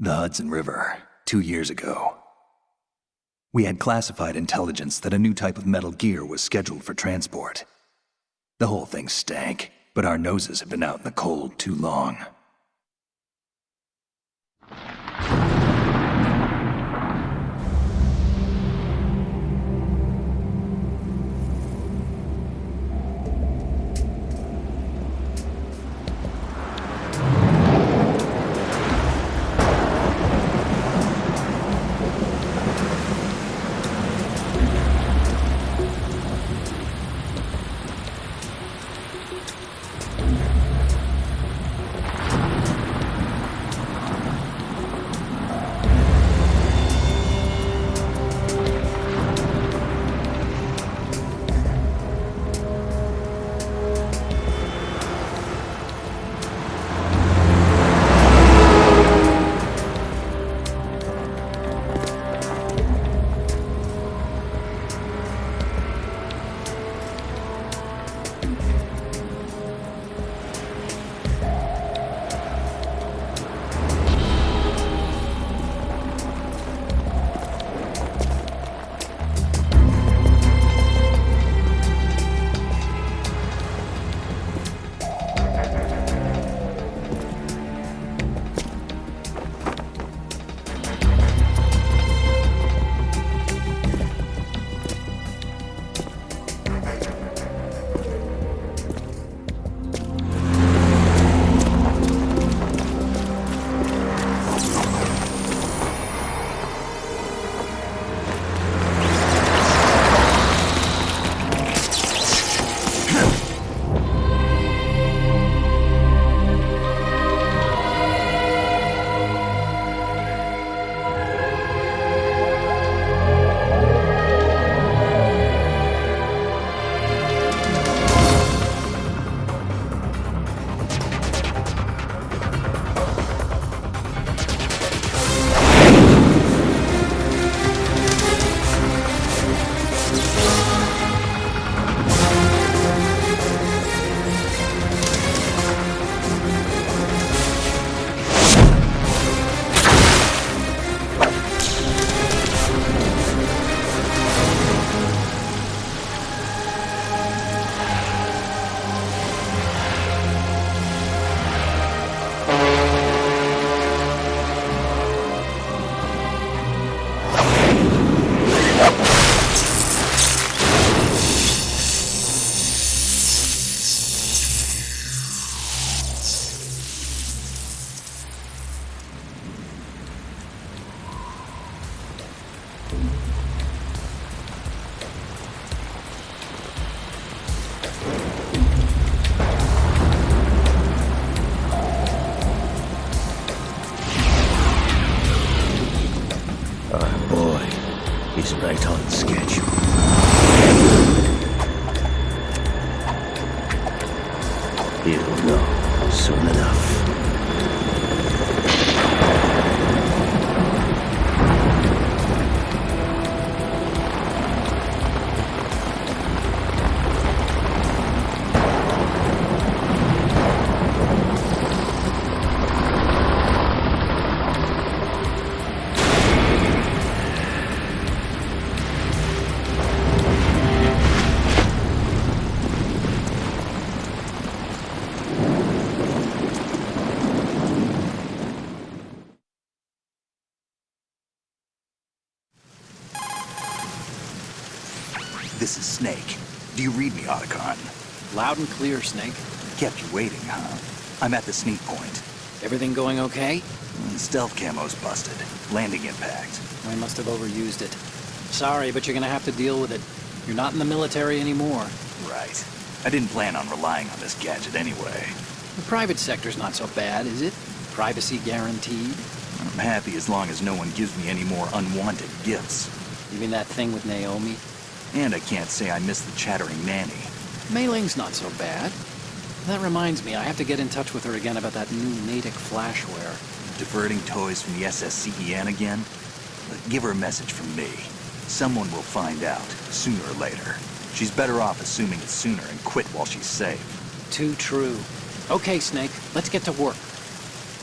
The Hudson River, 2 years ago. We had classified intelligence that a new type of metal gear was scheduled for transport. The whole thing stank, but our noses had been out in the cold too long. He's right on schedule. He'll know soon enough. This is Snake. Do you read me, Otacon? Loud and clear, Snake. Kept you waiting, huh? I'm at the sneak point. Everything going okay? Stealth camo's busted. Landing impact. I must have overused it. Sorry, but you're gonna have to deal with it. You're not in the military anymore. Right. I didn't plan on relying on this gadget anyway. The private sector's not so bad, is it? Privacy guaranteed? I'm happy as long as no one gives me any more unwanted gifts. You mean that thing with Naomi? And I can't say I miss the chattering nanny. Mei Ling's not so bad. That reminds me, I have to get in touch with her again about that new Natick flashware. Diverting toys from the SSCEN again? Give her a message from me. Someone will find out, sooner or later. She's better off assuming it sooner and quit while she's safe. Too true. Okay, Snake, let's get to work.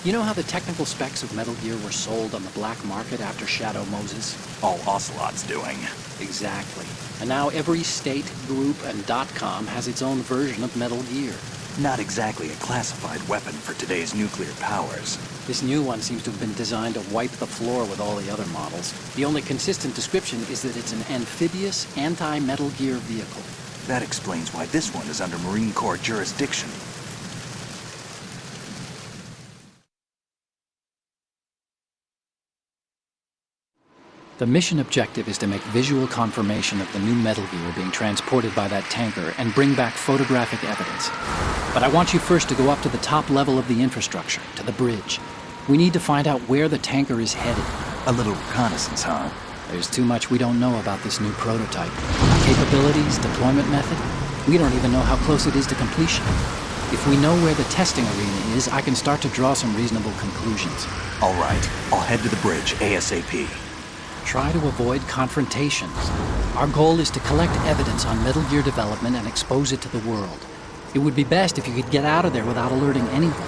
You know how the technical specs of Metal Gear were sold on the black market after Shadow Moses? All Ocelot's doing. Exactly. And now every state, group, and .com has its own version of Metal Gear. Not exactly a classified weapon for today's nuclear powers. This new one seems to have been designed to wipe the floor with all the other models. The only consistent description is that it's an amphibious, anti-Metal Gear vehicle. That explains why this one is under Marine Corps jurisdiction. The mission objective is to make visual confirmation of the new Metal Gear being transported by that tanker and bring back photographic evidence. But I want you first to go up to the top level of the infrastructure, to the bridge. We need to find out where the tanker is headed. A little reconnaissance, huh? There's too much we don't know about this new prototype. Capabilities, deployment method. We don't even know how close it is to completion. If we know where the testing arena is, I can start to draw some reasonable conclusions. All right, I'll head to the bridge ASAP. Try to avoid confrontations. Our goal is to collect evidence on Metal Gear development and expose it to the world. It would be best if you could get out of there without alerting anyone.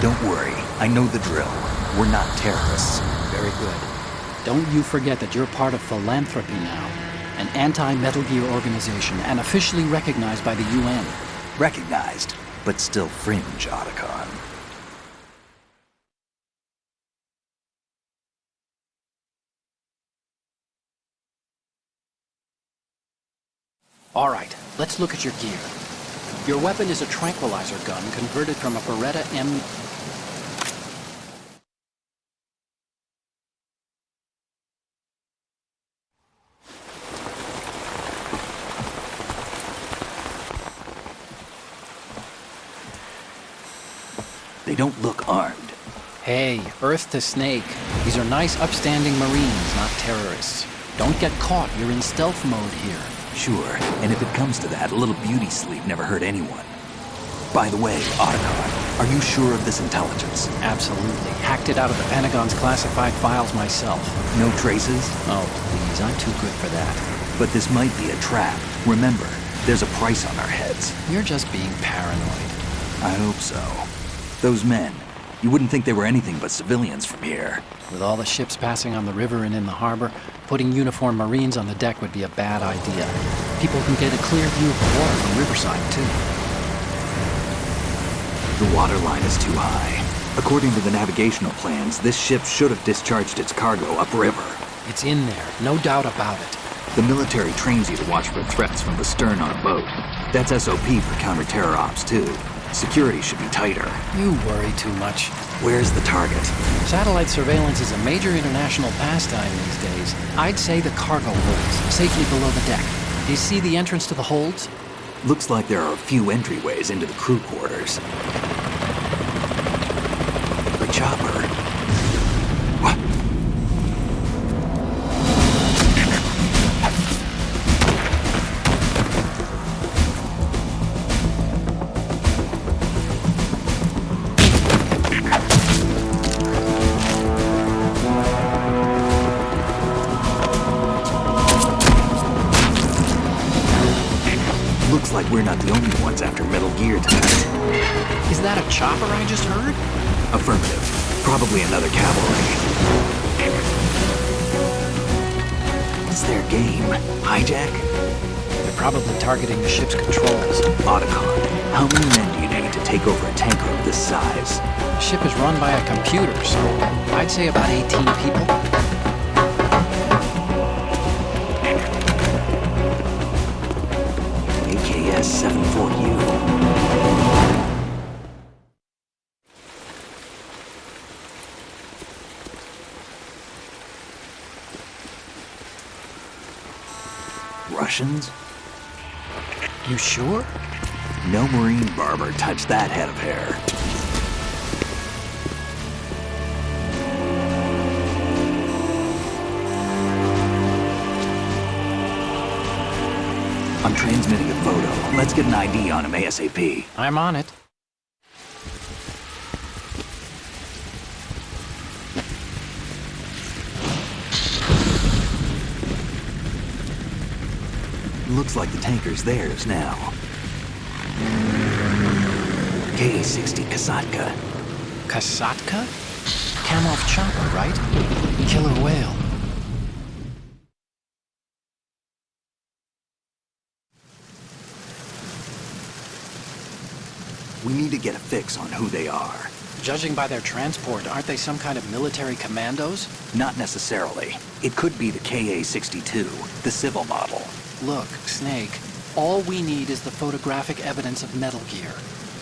Don't worry, I know the drill. We're not terrorists. Very good. Don't you forget that you're part of Philanthropy now, an anti-Metal Gear organization and officially recognized by the UN. Recognized, but still fringe, Otacon. All right, let's look at your gear. Your weapon is a tranquilizer gun converted from a Beretta M... They don't look armed. Hey, Earth to Snake. These are nice, upstanding Marines, not terrorists. Don't get caught. You're in stealth mode here. Sure, and if it comes to that, a little beauty sleep never hurt anyone. By the way, Otacon, are you sure of this intelligence? Absolutely. Hacked it out of the Pentagon's classified files myself. No traces? Oh, please, I'm too good for that. But this might be a trap. Remember, there's a price on our heads. You're just being paranoid. I hope so. Those men, you wouldn't think they were anything but civilians from here. With all the ships passing on the river and in the harbor, putting uniformed Marines on the deck would be a bad idea. People can get a clear view of the water from Riverside, too. The water line is too high. According to the navigational plans, this ship should have discharged its cargo upriver. It's in there, no doubt about it. The military trains you to watch for threats from the stern on a boat. That's SOP for counter-terror ops, too. Security should be tighter. You worry too much. Where's the target? Satellite surveillance is a major international pastime these days. I'd say the cargo holds, safely below the deck. Do you see the entrance to the holds? Looks like there are a few entryways into the crew quarters. The chopper. What? Looks like we're not the only ones after Metal Gear tonight. Is that a chopper I just heard? Affirmative. Probably another cavalry. It's their game. Hijack? They're probably targeting the ship's controls. Otacon, how many men do you need to take over a tanker of this size? The ship is run by a computer, so I'd say about 18 people. AKS 74U. Russians? You sure? No Marine barber touched that head of hair. I'm transmitting a photo. Let's get an ID on him ASAP. I'm on it. Looks like the tanker's theirs now. K-60 Kasatka. Kasatka? Kamov chopper, right? Killer whale. We need to get a fix on who they are. Judging by their transport, aren't they some kind of military commandos? Not necessarily. It could be the KA-62, the civil model. Look, Snake, all we need is the photographic evidence of Metal Gear.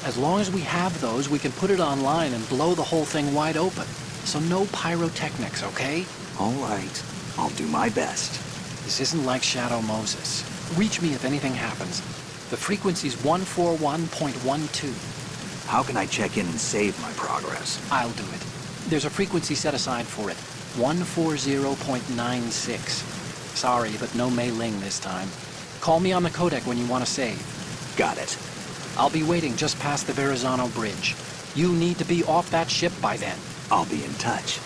As long as we have those, we can put it online and blow the whole thing wide open. So no pyrotechnics, okay? All right. I'll do my best. This isn't like Shadow Moses. Reach me if anything happens. The frequency's 141.12. How can I check in and save my progress? I'll do it. There's a frequency set aside for it. 140.96. Sorry, but no Mei Ling this time. Call me on the codec when you want to save. Got it. I'll be waiting just past the Verrazano Bridge. You need to be off that ship by then. I'll be in touch.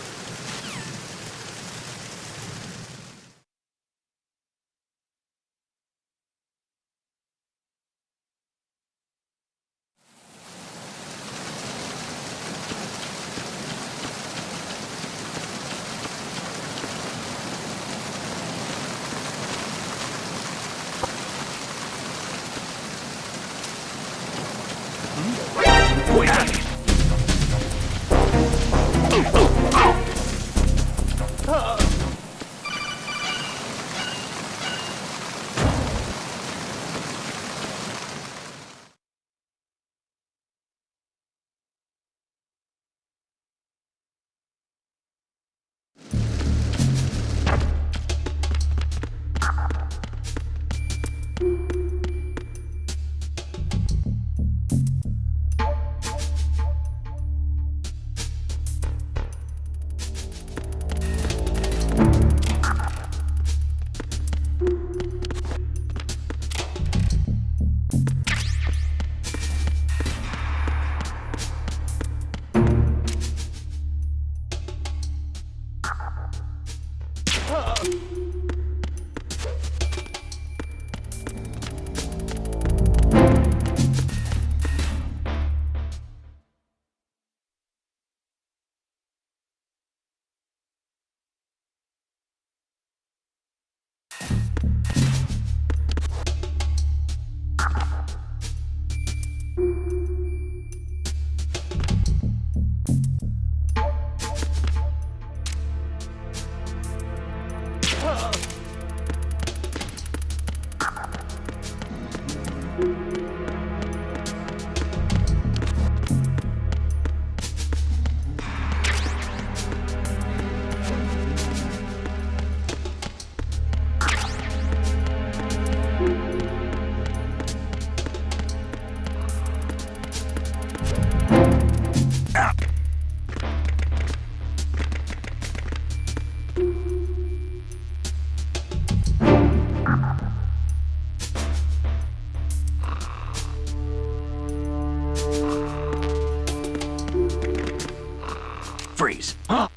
Freeze. Huh?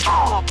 Oh.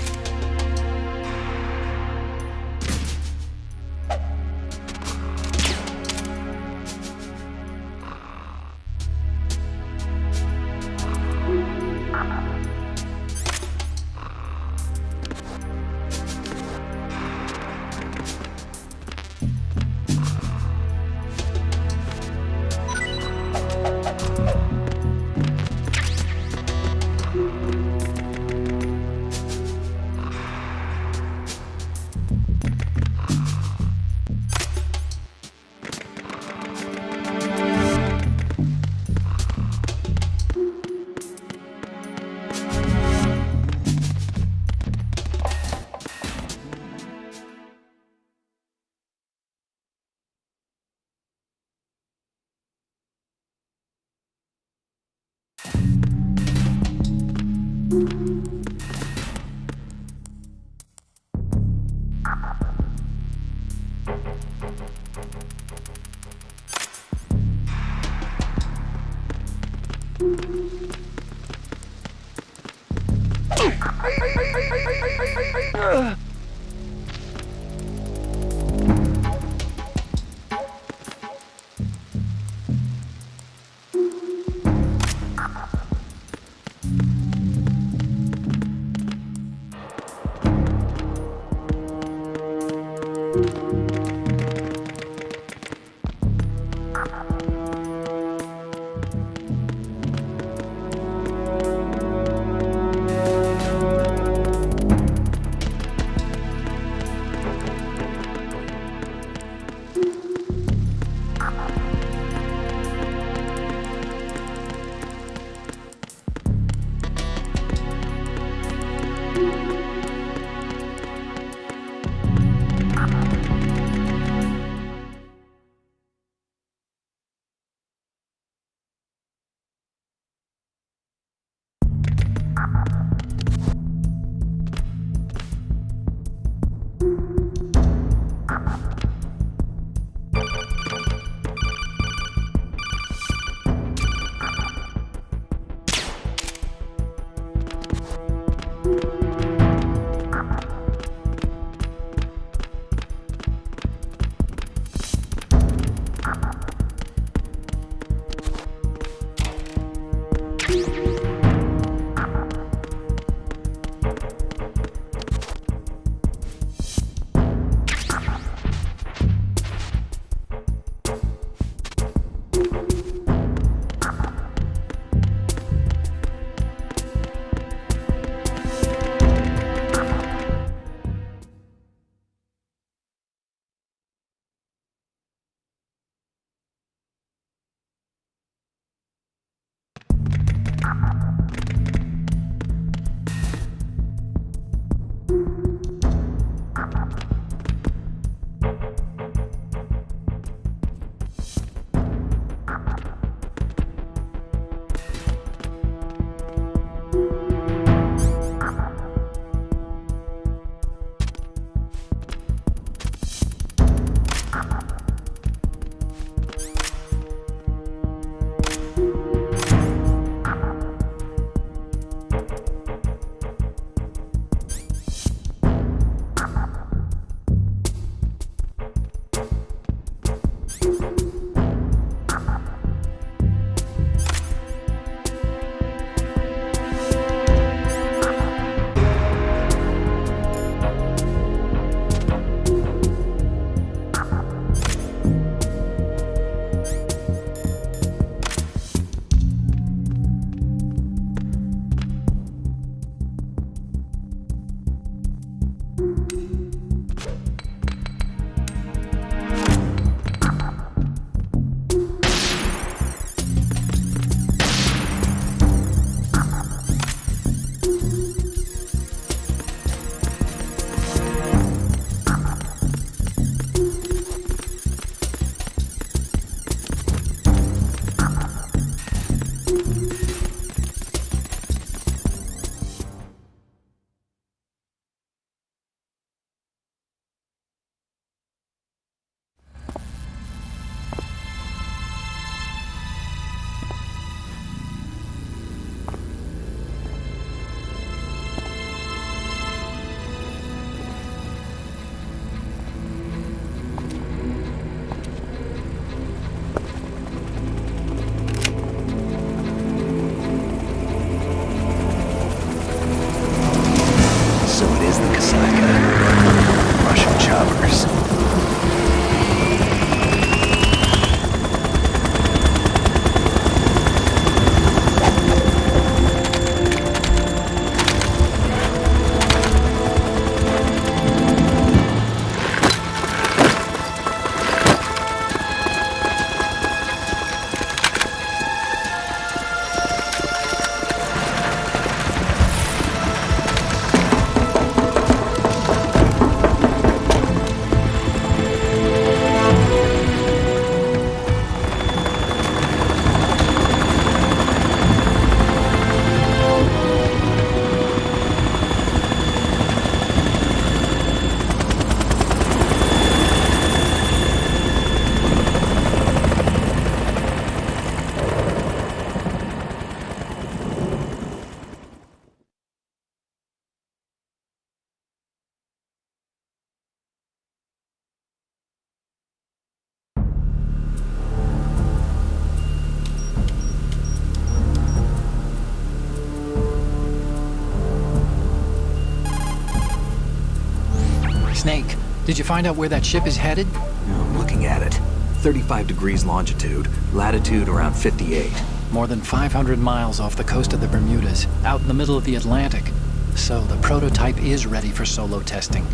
Did you find out where that ship is headed? I'm looking at it. 35 degrees longitude, latitude around 58. More than 500 miles off the coast of the Bermudas, out in the middle of the Atlantic. So the prototype is ready for solo testing.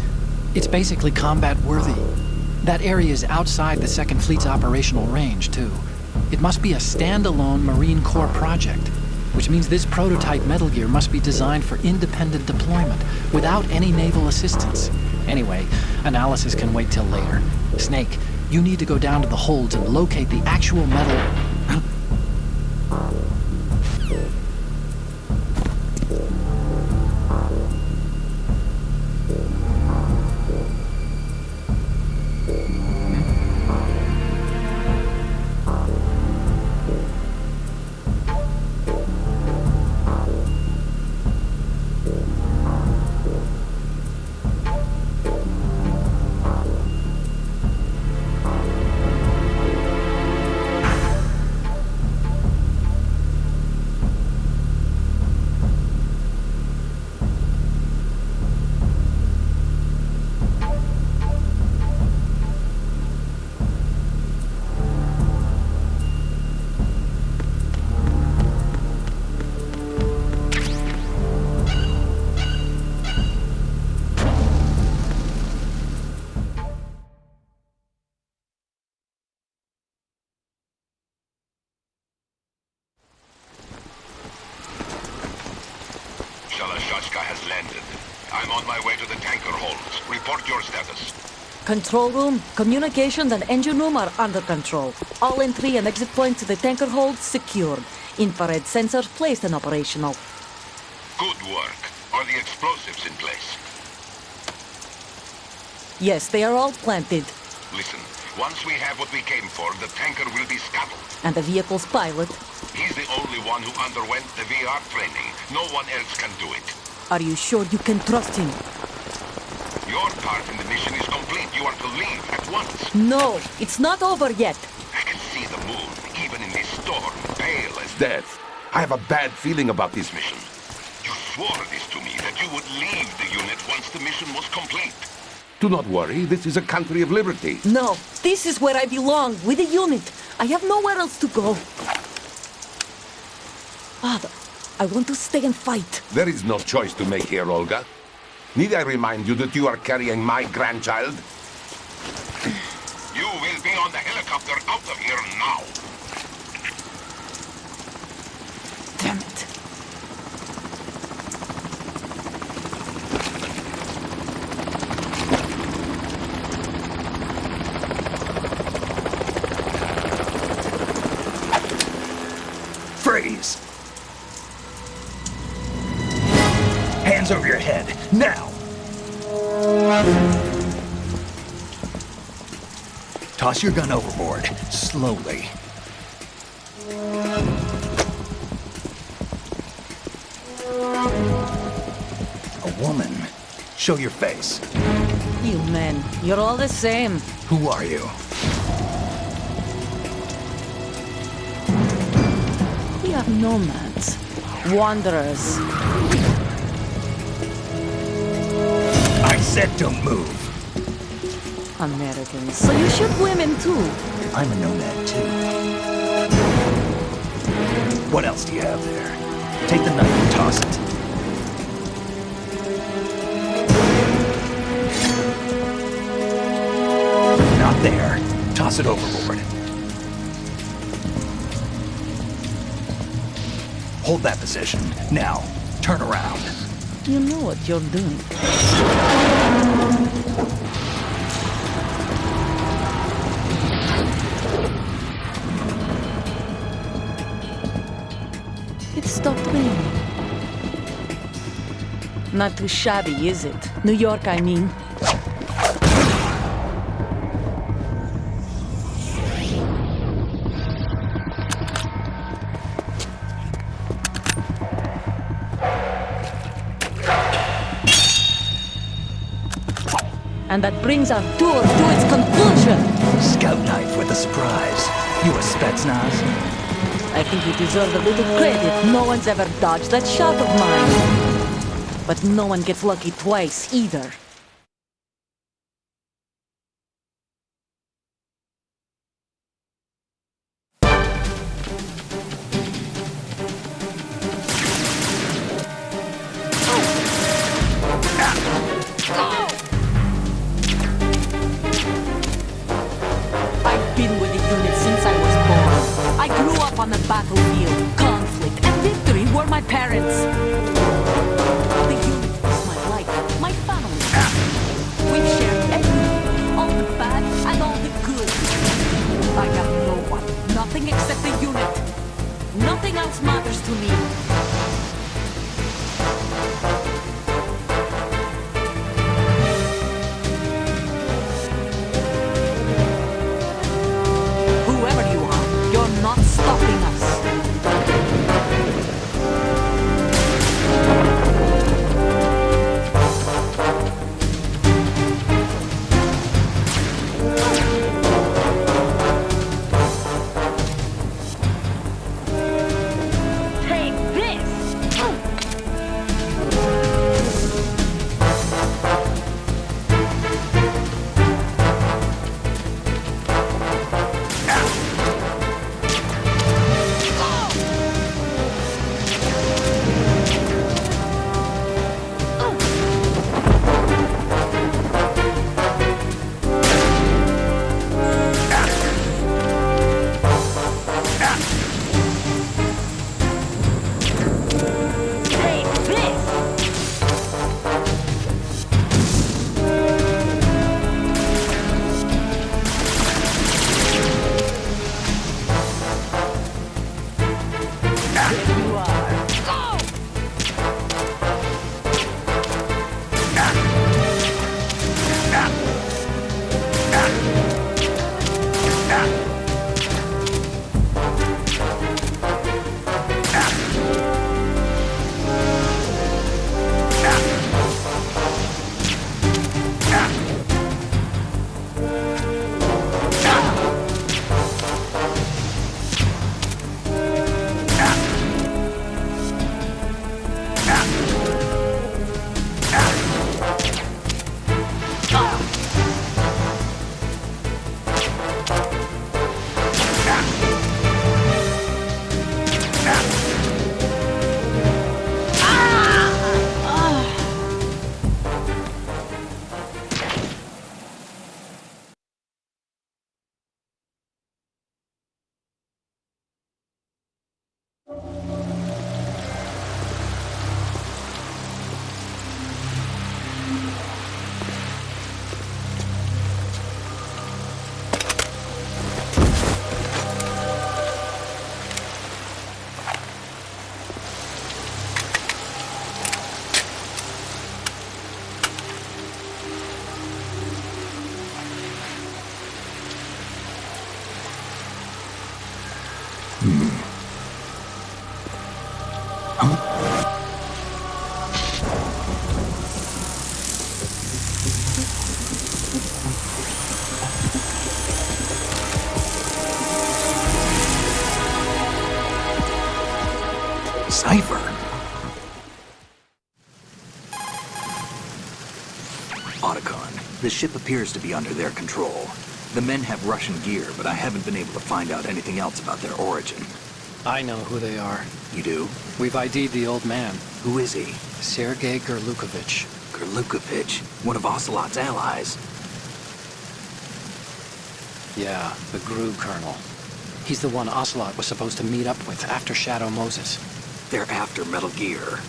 It's basically combat-worthy. That area is outside the Second Fleet's operational range, too. It must be a standalone Marine Corps project, which means this prototype Metal Gear must be designed for independent deployment, without any naval assistance. Anyway, analysis can wait till later. Snake, you need to go down to the holds and locate the actual metal... has landed. I'm on my way to the tanker holds. Report your status. Control room, communications and engine room are under control. All entry and exit points to the tanker holds secured. Infrared sensors placed and operational. Good work. Are the explosives in place? Yes, they are all planted. Listen, once we have what we came for, the tanker will be scuttled. And the vehicle's pilot? He's the only one who underwent the VR training. No one else can do it. Are you sure you can trust him? Your part in the mission is complete. You are to leave at once. No, it's not over yet. I can see the moon, even in this storm, pale as death. I have a bad feeling about this mission. You swore this to me, that you would leave the unit once the mission was complete. Do not worry, this is a country of liberty. No, this is where I belong, with the unit. I have nowhere else to go. Father, I want to stay and fight. There is no choice to make here, Olga. Need I remind you that you are carrying my grandchild? You will be on the helicopter out of here now. Damn it. Freeze! Hands over your head, now! Toss your gun overboard, slowly. A woman. Show your face. You men, you're all the same. Who are you? We are nomads, wanderers. I said don't move. Americans, so you shoot women too. I'm a nomad too. What else do you have there? Take the knife and toss it. Not there. Toss it overboard. Hold that position. Now, turn around. You know what you're doing. It stopped raining. Not too shabby, is it? New York, I mean. And that brings our tour to its conclusion. Scout knife with a surprise. You a Spetsnaz? I think you deserve a little credit. No one's ever dodged that shot of mine. But no one gets lucky twice, either. been with the unit since I was born. I grew up on the battlefield. Conflict and victory were my parents. The unit is my life, my family. We've shared everything, all the bad and all the good. I have no one, nothing except the unit. Nothing else matters to me. Whoever you are, you're not stopping us. Cipher? Otacon, the ship appears to be under their control. The men have Russian gear, but I haven't been able to find out anything else about their origin. I know who they are. You do? We've ID'd the old man, Who is he? Sergei Gerlukovich. Gerlukovich, one of Ocelot's allies. Yeah, the GRU colonel. He's the one Ocelot was supposed to meet up with after Shadow Moses. They're after Metal Gear.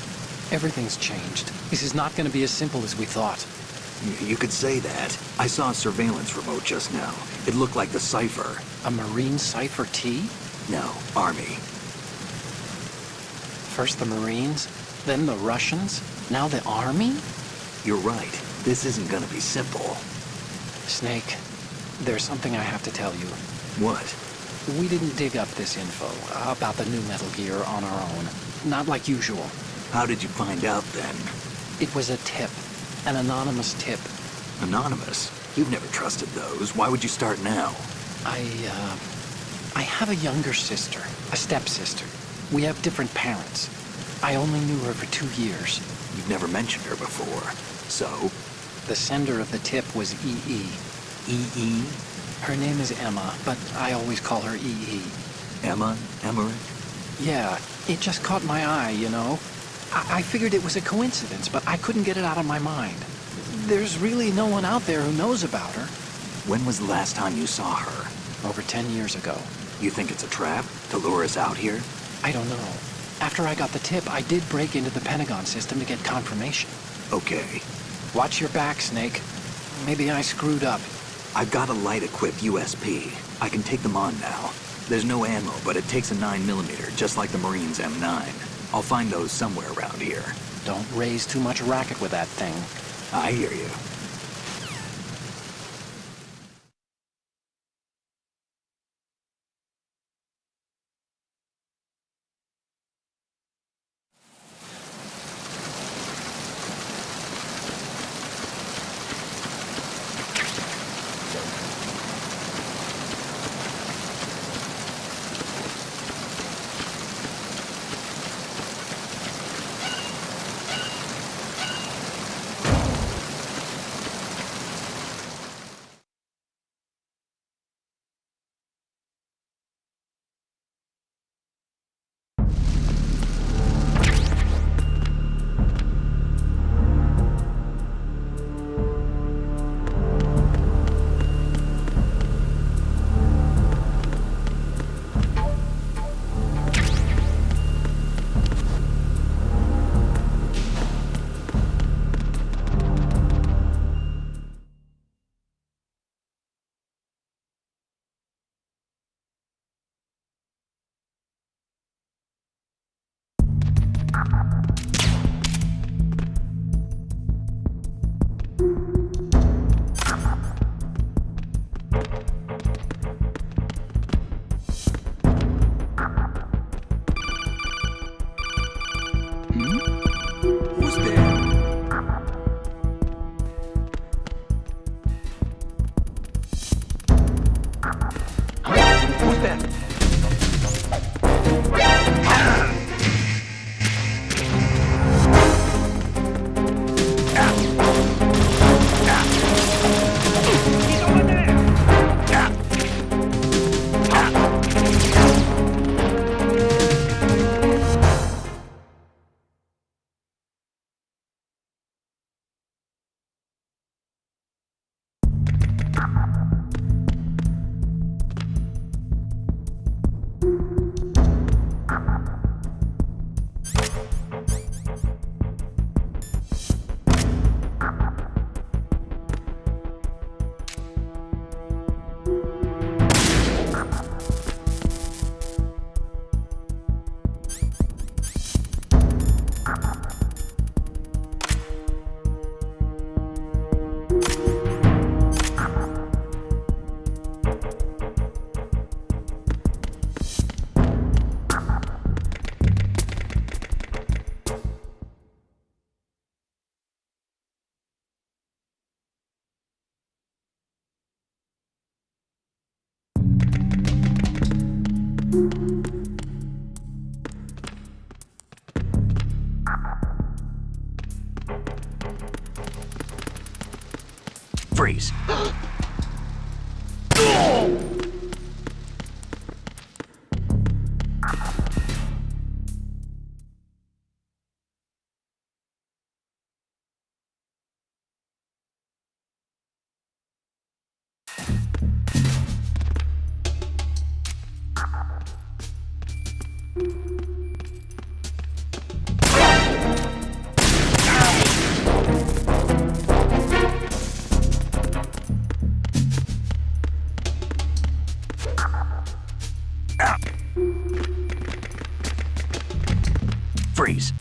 Everything's changed. This is not going to be as simple as we thought. You could say that. I saw a surveillance remote just now. It looked like the Cipher. A Marine Cipher T? No, Army. First the Marines, then the Russians, now the Army? You're right. This isn't gonna be simple. Snake, there's something I have to tell you. What? We didn't dig up this info about the new Metal Gear on our own. Not like usual. How did you find out then? It was a tip. An anonymous tip. Anonymous? You've never trusted those. Why would you start now? I have a younger sister, a stepsister. We have different parents. I only knew her for 2 years. You've never mentioned her before. So? The sender of the tip was EE. EE? Her name is Emma, but I always call her EE. Emma? Emmerich? Yeah, it just caught my eye, you know? I figured it was a coincidence, but I couldn't get it out of my mind. There's really no one out there who knows about her. When was the last time you saw her? over 10 years ago. You think it's a trap to lure us out here? I don't know. After I got the tip, I did break into the Pentagon system to get confirmation. Okay. Watch your back, Snake. Maybe I screwed up. I've got a light-equipped USP. I can take them on now. There's no ammo, but it takes a 9mm, just like the Marines' M9. I'll find those somewhere around here. Don't raise too much racket with that thing. I hear you. Freeze. Freeze.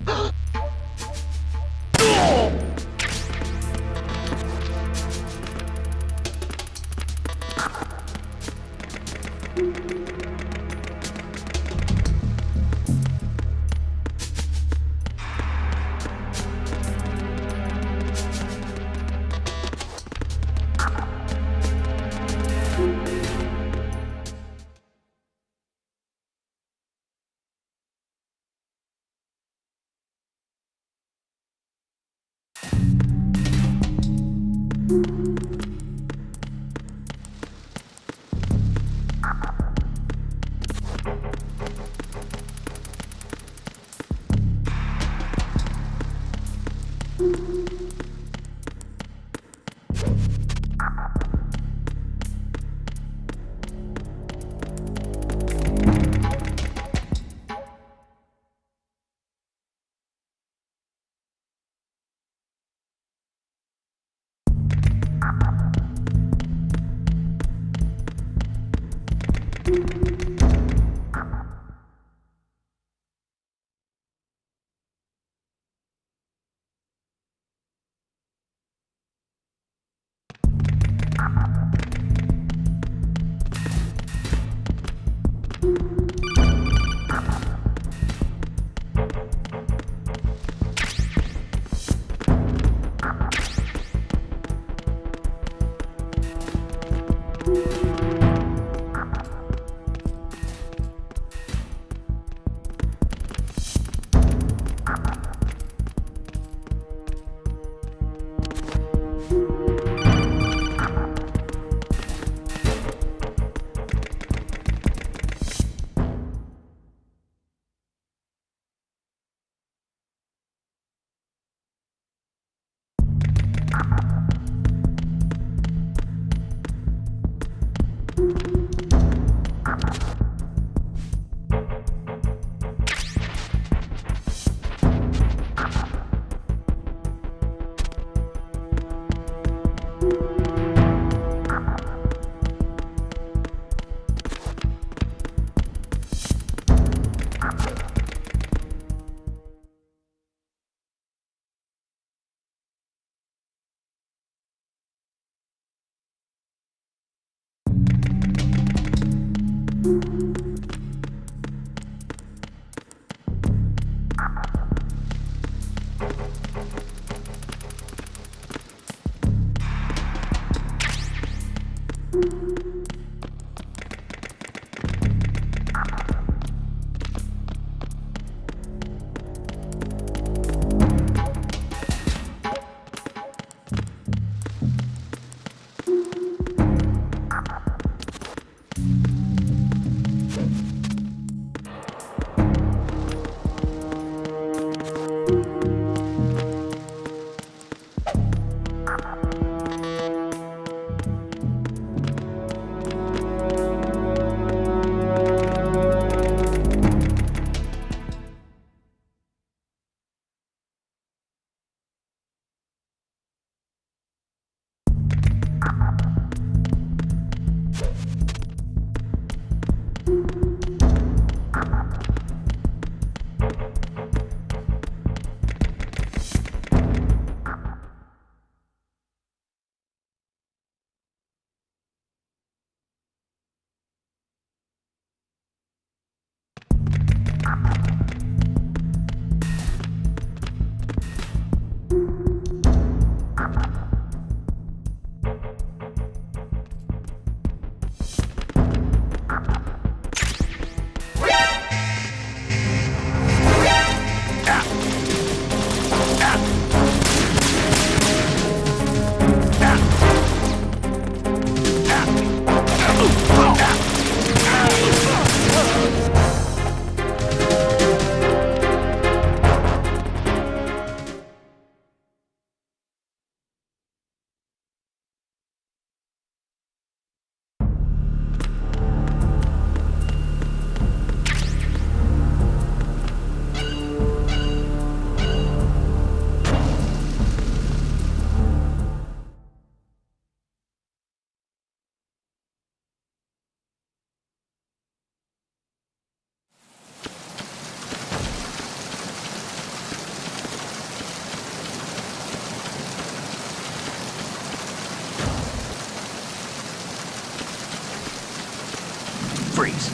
Freeze.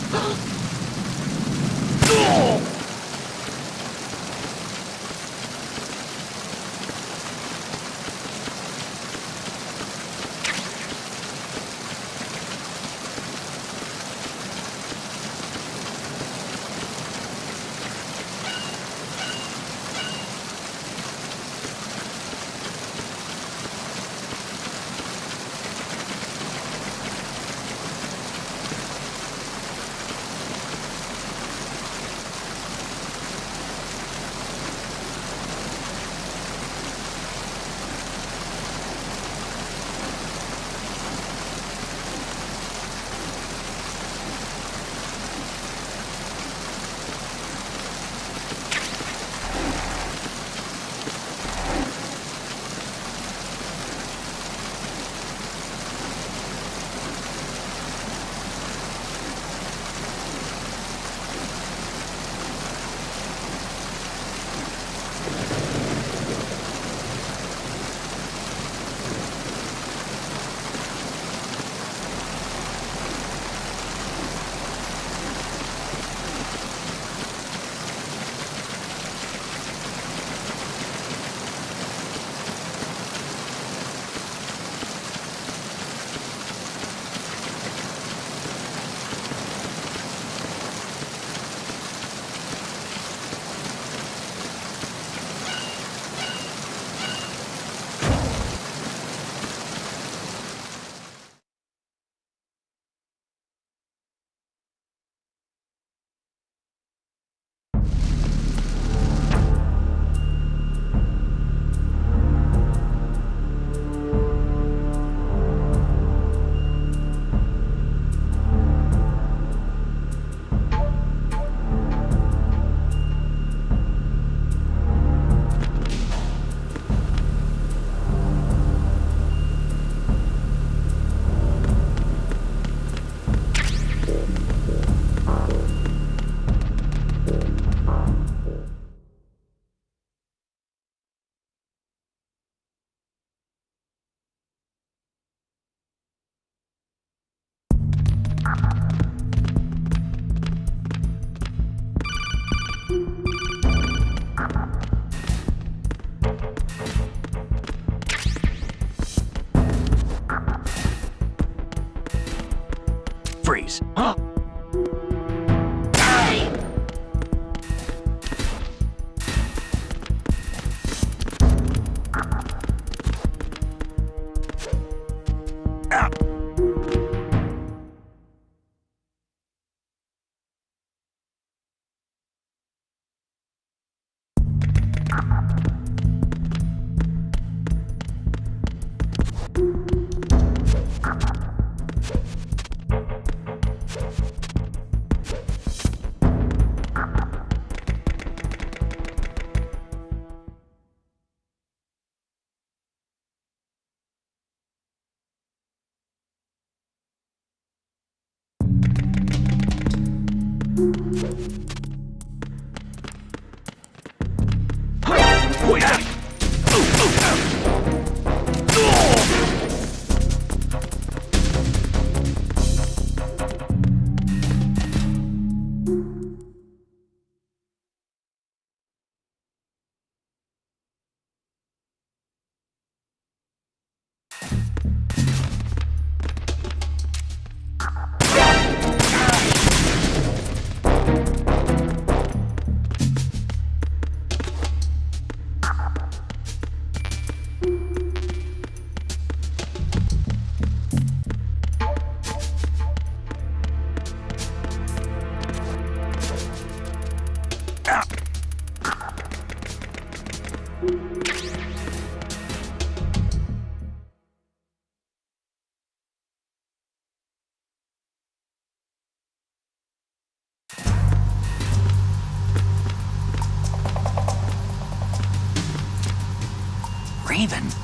Raven.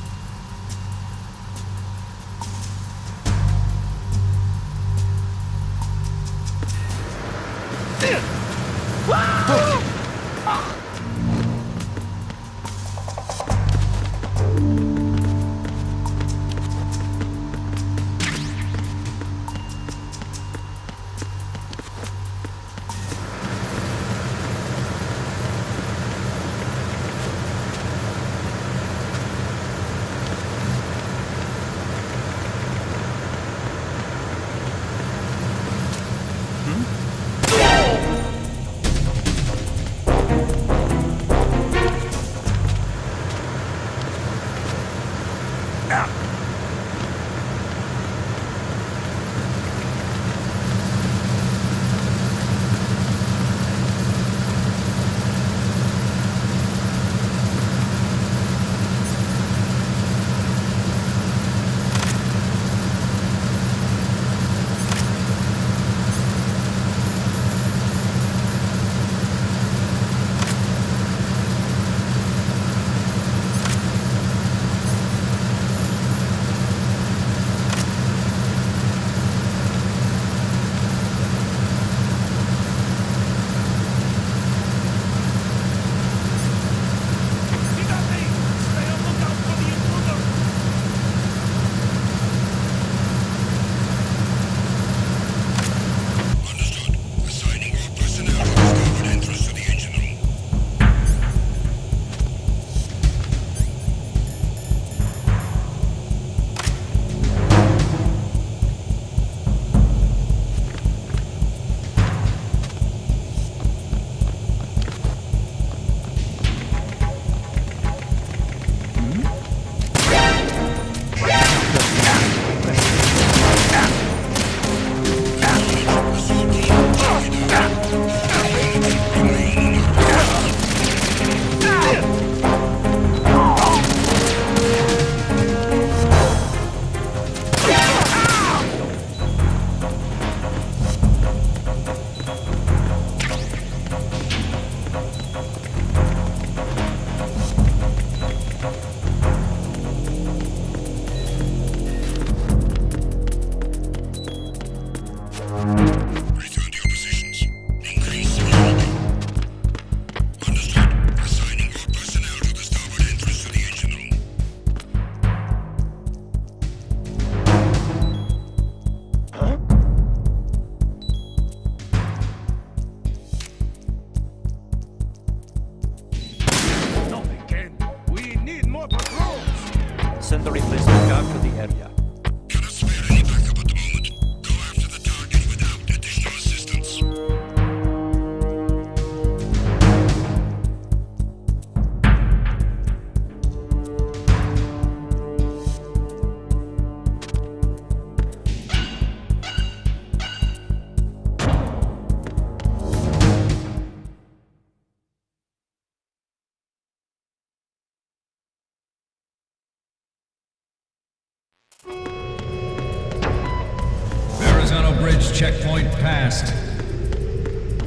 passed.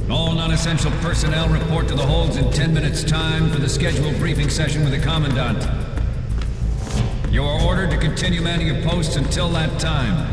All non-essential personnel report to the holds in 10 minutes' time for the scheduled briefing session with the Commandant. You are ordered to continue manning your posts until that time.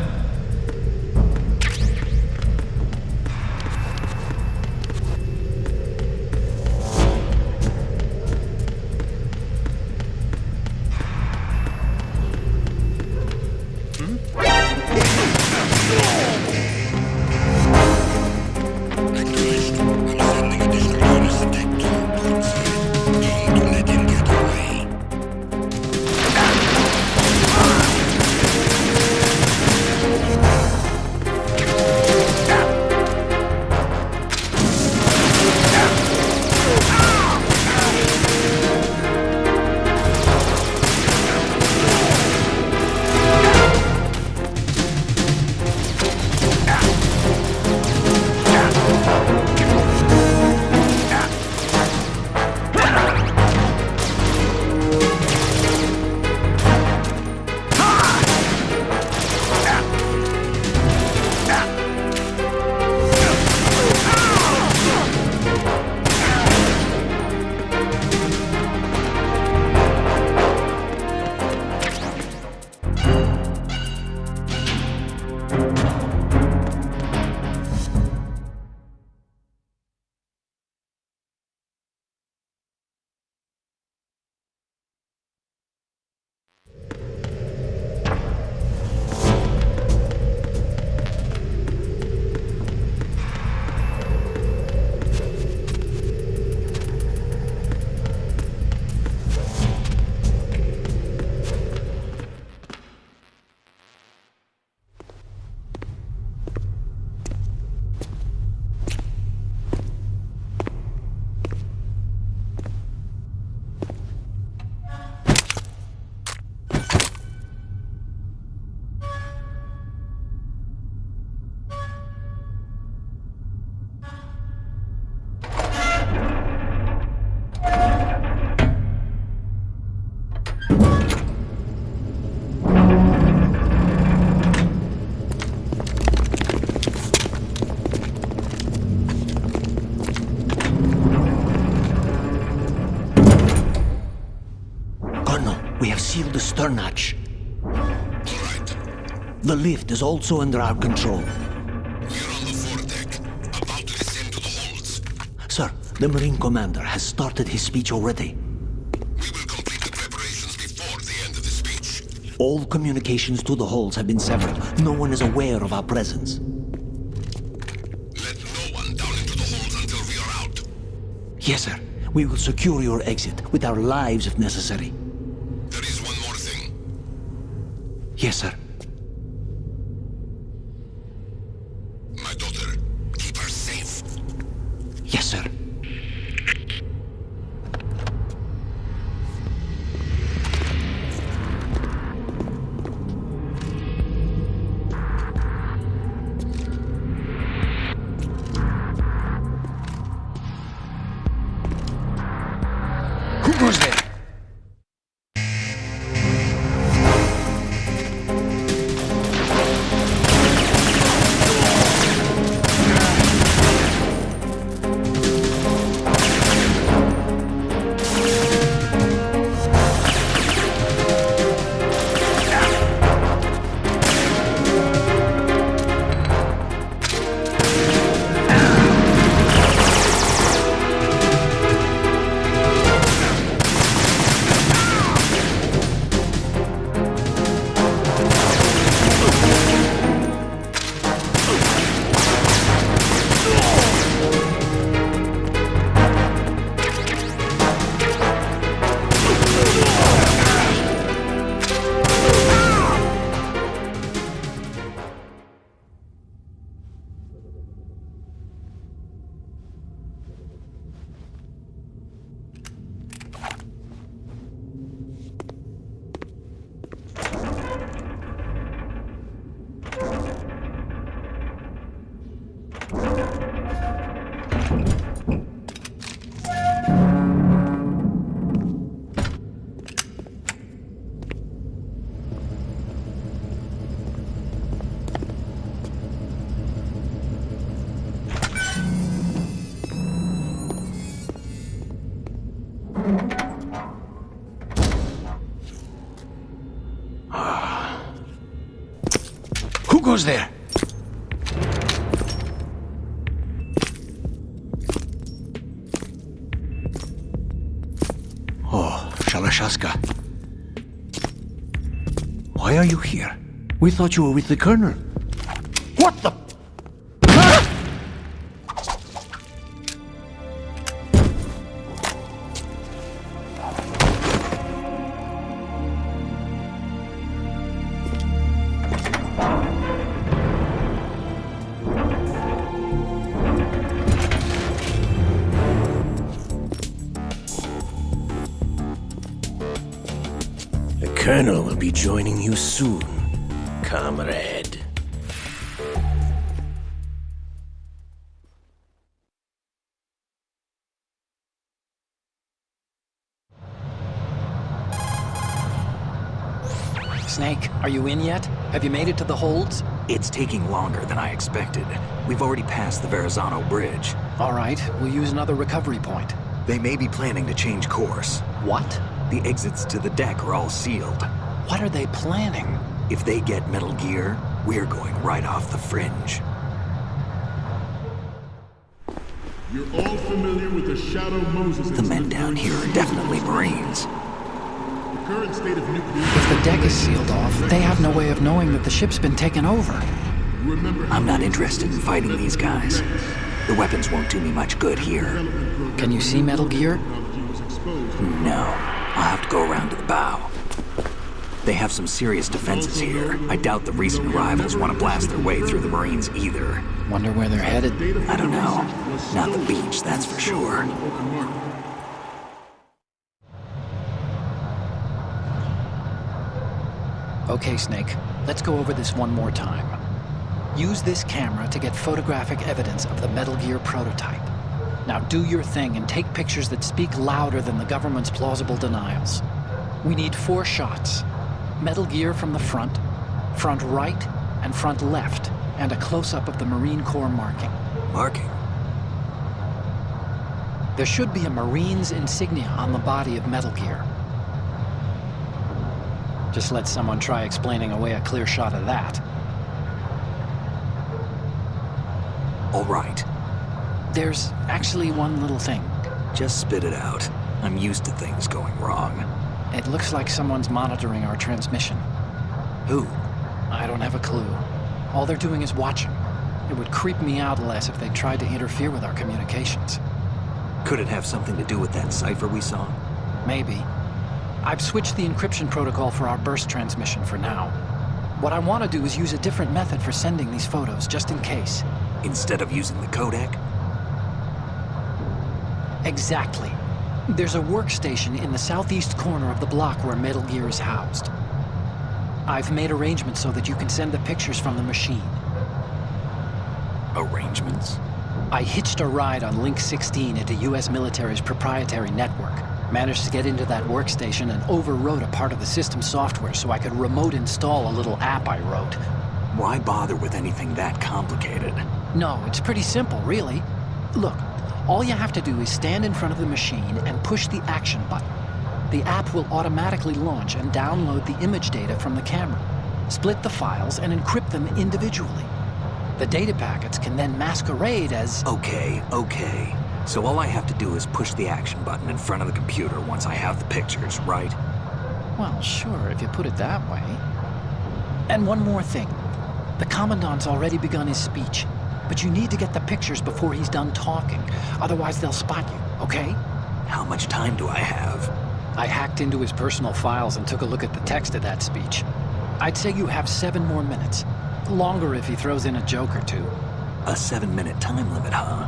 We have sealed the stern hatch. All right. The lift is also under our control. We're on the foredeck, about to descend to the holds. Sir, the Marine Commander has started his speech already. We will complete the preparations before the end of the speech. All communications to the holds have been severed. No one is aware of our presence. Let no one down into the holds until we are out. Yes, sir. We will secure your exit with our lives if necessary. There is one more thing. Yes, sir. My daughter, keep her safe. Yes, sir. Who goes there? goes there? Oh, Shalashaska. Why are you here? We thought you were with the Colonel. What the... The Colonel will be joining you soon, comrade. Snake, are you in yet? Have you made it to the holds? It's taking longer than I expected. We've already passed the Verrazano Bridge. All right, we'll use another recovery point. They may be planning to change course. What? The exits to the deck are all sealed. What are they planning? If they get Metal Gear, we're going right off the fringe. You're all familiar with the Shadow Moses The men down here are definitely Marines. The current state of nuclear... If the deck is sealed off, they have no way of knowing that the ship's been taken over. Remember, I'm not interested in fighting these guys. The weapons won't do me much good here. Can you see Metal Gear? No, I'll have to go around to the bow. They have some serious defenses here. I doubt the recent arrivals want to blast their way through the Marines either. Wonder where they're headed. I don't know. Not the beach, that's for sure. Okay, Snake, let's go over this one more time. Use this camera to get photographic evidence of the Metal Gear prototype. Now do your thing and take pictures that speak louder than the government's plausible denials. We need 4 shots. Metal Gear from the front right, and front left, and a close-up of the Marine Corps marking. Marking? There should be a Marine's insignia on the body of Metal Gear. Just let someone try explaining away a clear shot of that. All right. There's actually one little thing. Just spit it out. I'm used to things going wrong. It looks like someone's monitoring our transmission. Who? I don't have a clue. All they're doing is watching. It would creep me out less if they tried to interfere with our communications. Could it have something to do with that cipher we saw? Maybe. I've switched the encryption protocol for our burst transmission for now. What I want to do is use a different method for sending these photos, just in case. Instead of using the codec? Exactly. There's a workstation in the southeast corner of the block where Metal Gear is housed. I've made arrangements so that you can send the pictures from the machine. Arrangements? I hitched a ride on Link 16 into US military's proprietary network. Managed to get into that workstation and overwrote a part of the system software so I could remote install a little app I wrote. Why bother with anything that complicated? No, it's pretty simple, really. Look, all you have to do is stand in front of the machine and push the action button. The app will automatically launch and download the image data from the camera, split the files, and encrypt them individually. The data packets can then masquerade as... Okay. So all I have to do is push the action button in front of the computer once I have the pictures, right? Well, sure, if you put it that way. And one more thing. The Commandant's already begun his speech, but you need to get the pictures before he's done talking. Otherwise, they'll spot you, okay? How much time do I have? I hacked into his personal files and took a look at the text of that speech. I'd say you have 7 more minutes. Longer if he throws in a joke or two. A 7-minute time limit, huh?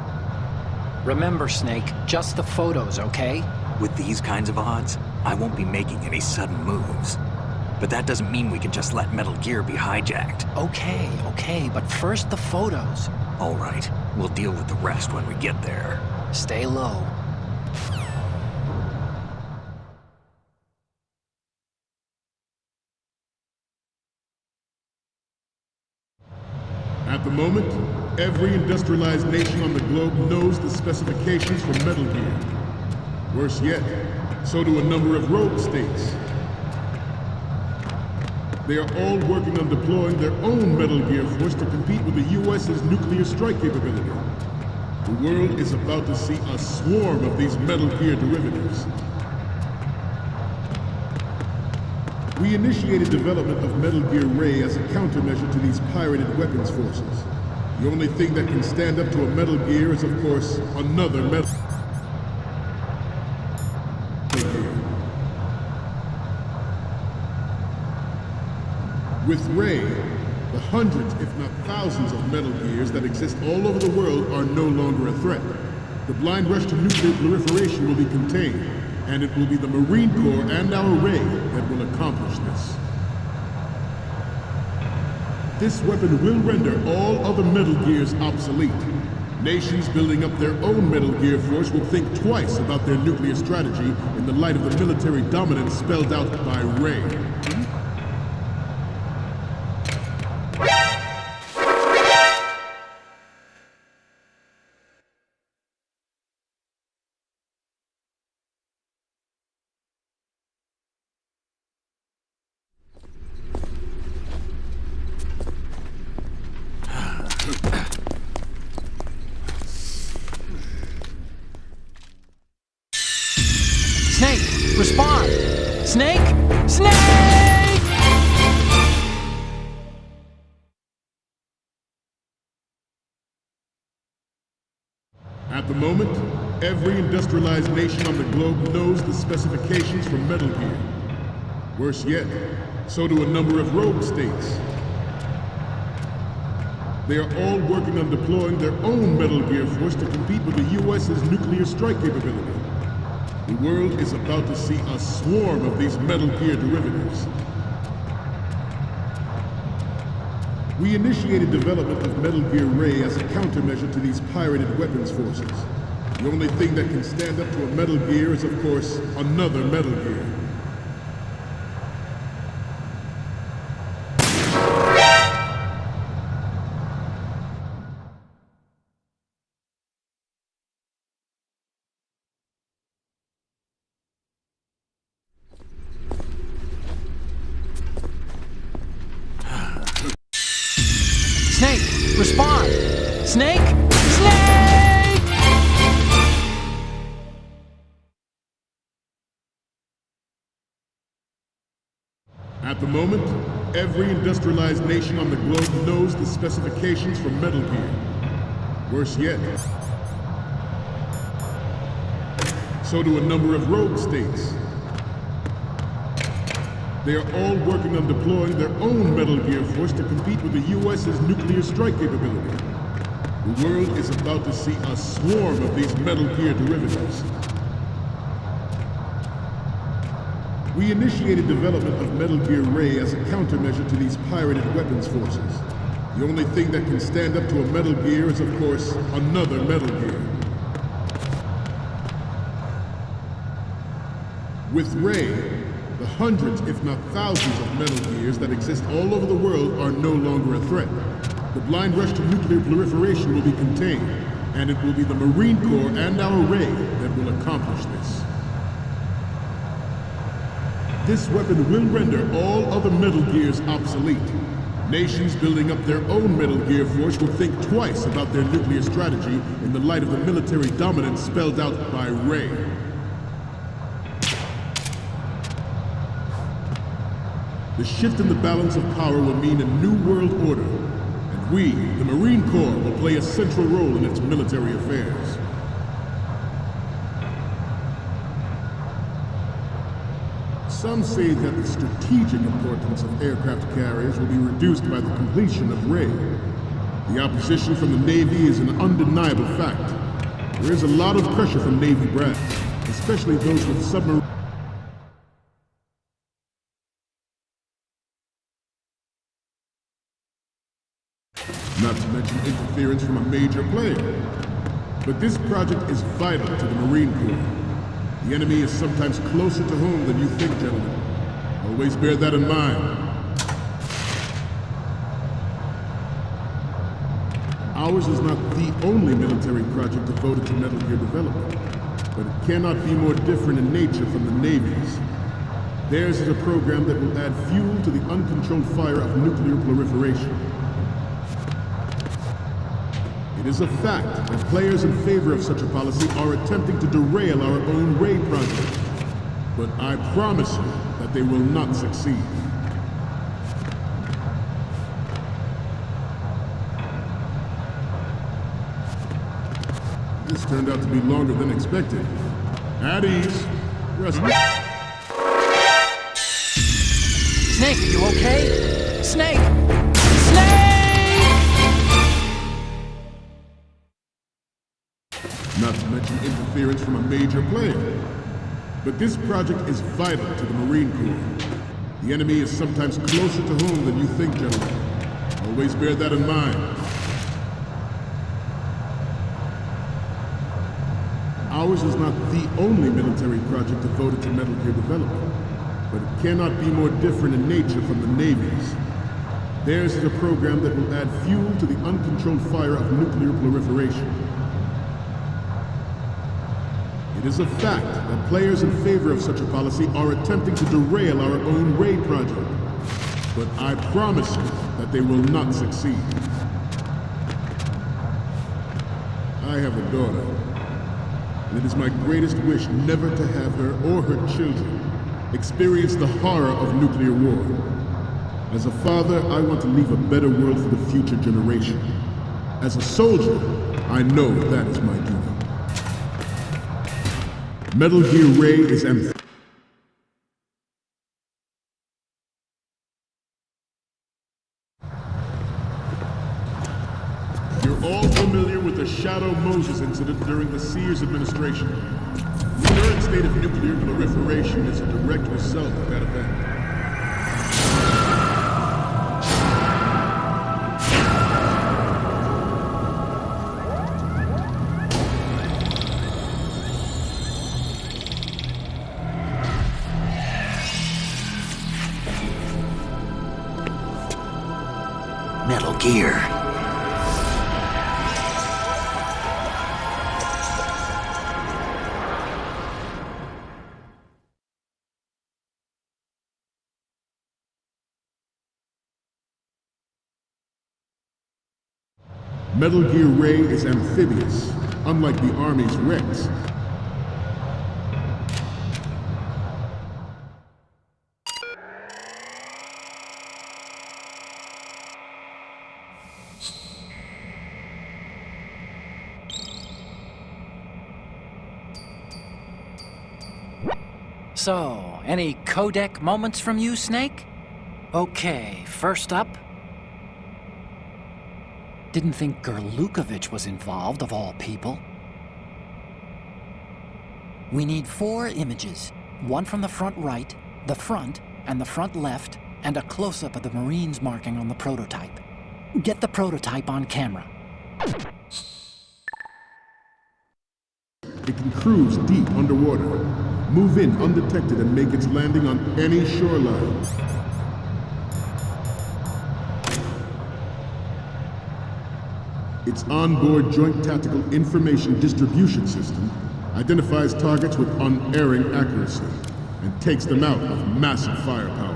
Remember, Snake, just the photos, okay? With these kinds of odds, I won't be making any sudden moves. But that doesn't mean we can just let Metal Gear be hijacked. Okay, but first the photos. All right, we'll deal with the rest when we get there. Stay low. At the moment, every industrialized nation on the globe knows the specifications for Metal Gear. Worse yet, so do a number of rogue states. They are all working on deploying their own Metal Gear force to compete with the U.S.'s nuclear strike capability. The world is about to see a swarm of these Metal Gear derivatives. We initiated development of Metal Gear Ray as a countermeasure to these pirated weapons forces. The only thing that can stand up to a Metal Gear is, of course, another Metal Gear. With Ray, the hundreds, if not thousands, of Metal Gears that exist all over the world are no longer a threat. The blind rush to nuclear proliferation will be contained, and it will be the Marine Corps and our Ray that will accomplish this. This weapon will render all other Metal Gears obsolete. Nations building up their own Metal Gear force will think twice about their nuclear strategy in the light of the military dominance spelled out by Ray. Snake, respond! Snake! Snake! At the moment, every industrialized nation on the globe knows the specifications for Metal Gear. Worse yet, so do a number of rogue states. They are all working on deploying their own Metal Gear force to compete with the U.S.'s nuclear strike capability. The world is about to see a swarm of these Metal Gear derivatives. We initiated development of Metal Gear Ray as a countermeasure to these pirated weapons forces. The only thing that can stand up to a Metal Gear is, of course, another Metal Gear. Snake, respond! Snake! Snake! At the moment, every industrialized nation on the globe knows the specifications for Metal Gear. Worse yet, so do a number of rogue states. They are all working on deploying their own Metal Gear force to compete with the U.S.'s nuclear strike capability. The world is about to see a swarm of these Metal Gear derivatives. We initiated development of Metal Gear Ray as a countermeasure to these pirated weapons forces. The only thing that can stand up to a Metal Gear is, of course, another Metal Gear. With Ray, the hundreds, if not thousands, of Metal Gears that exist all over the world are no longer a threat. The blind rush to nuclear proliferation will be contained, and it will be the Marine Corps and our Ray that will accomplish this. This weapon will render all other Metal Gears obsolete. Nations building up their own Metal Gear force will think twice about their nuclear strategy in the light of the military dominance spelled out by Ray. The shift in the balance of power will mean a new world order, and we, the Marine Corps, will play a central role in its military affairs. Some say that the strategic importance of aircraft carriers will be reduced by the completion of Ray. The opposition from the Navy is an undeniable fact. There is a lot of pressure from Navy brass, especially those with submarines. Not to mention interference from a major player. But this project is vital to the Marine Corps. The enemy is sometimes closer to home than you think, gentlemen. Always bear that in mind. Ours is not the only military project devoted to Metal Gear development, but it cannot be more different in nature from the Navy's. Theirs is a program that will add fuel to the uncontrolled fire of nuclear proliferation. It is a fact that players in favor of such a policy are attempting to derail our own Ray project. But I promise you that they will not succeed. This turned out to be longer than expected. At ease. Rest. Snake, are you okay? Snake! Snake! Not to mention interference from a major player. But this project is vital to the Marine Corps. The enemy is sometimes closer to home than you think, gentlemen. Always bear that in mind. Ours is not the only military project devoted to Metal Gear development, but it cannot be more different in nature from the Navy's. Theirs is a program that will add fuel to the uncontrolled fire of nuclear proliferation. It is a fact that players in favor of such a policy are attempting to derail our own Ray project. But I promise you that they will not succeed. I have a daughter, and it is my greatest wish never to have her or her children experience the horror of nuclear war. As a father, I want to leave a better world for the future generation. As a soldier, I know that is my duty. Metal Gear Ray is You're all familiar with the Shadow Moses incident during the Sears administration. The current state of nuclear proliferation is a direct result of that event. Metal Gear. Metal Gear Ray is amphibious, unlike the Army's Rex. So, any codec moments from you, Snake? Okay, first up. Didn't think Gerlukovich was involved, of all people. We need 4 images. One from the front right, the front, and the front left, and a close-up of the Marines marking on the prototype. Get the prototype on camera. It can cruise deep underwater, move in undetected, and make its landing on any shoreline. Its onboard Joint Tactical Information Distribution System identifies targets with unerring accuracy and takes them out with massive firepower.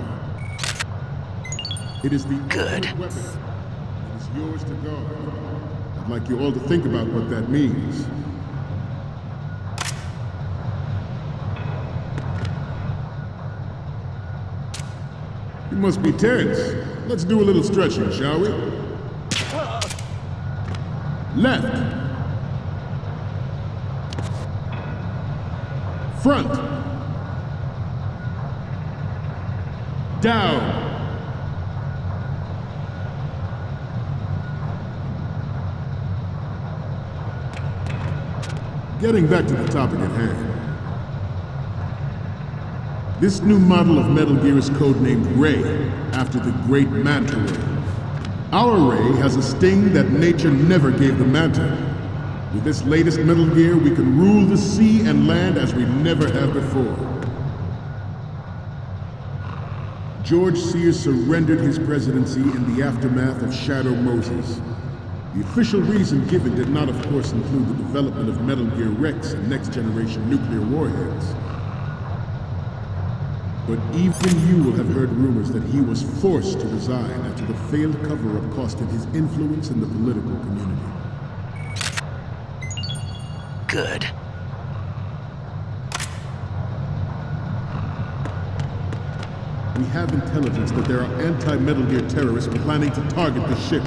It is the ultimate weapon. It is yours to guard. I'd like you all to think about what that means. You must be tense. Let's do a little stretching, shall we? Left. Front. Down. Getting back to the topic at hand. This new model of Metal Gear is codenamed Ray, after the great Manta Ray. Our Ray has a sting that nature never gave the Manta. With this latest Metal Gear, we can rule the sea and land as we never have before. George Sears surrendered his presidency in the aftermath of Shadow Moses. The official reason given did not, of course, include the development of Metal Gear Rex and next-generation nuclear warheads. But even you will have heard rumors that he was forced to resign after the failed cover-up costed his influence in the political community. Good. We have intelligence that there are anti-Metal Gear terrorists planning to target the ship.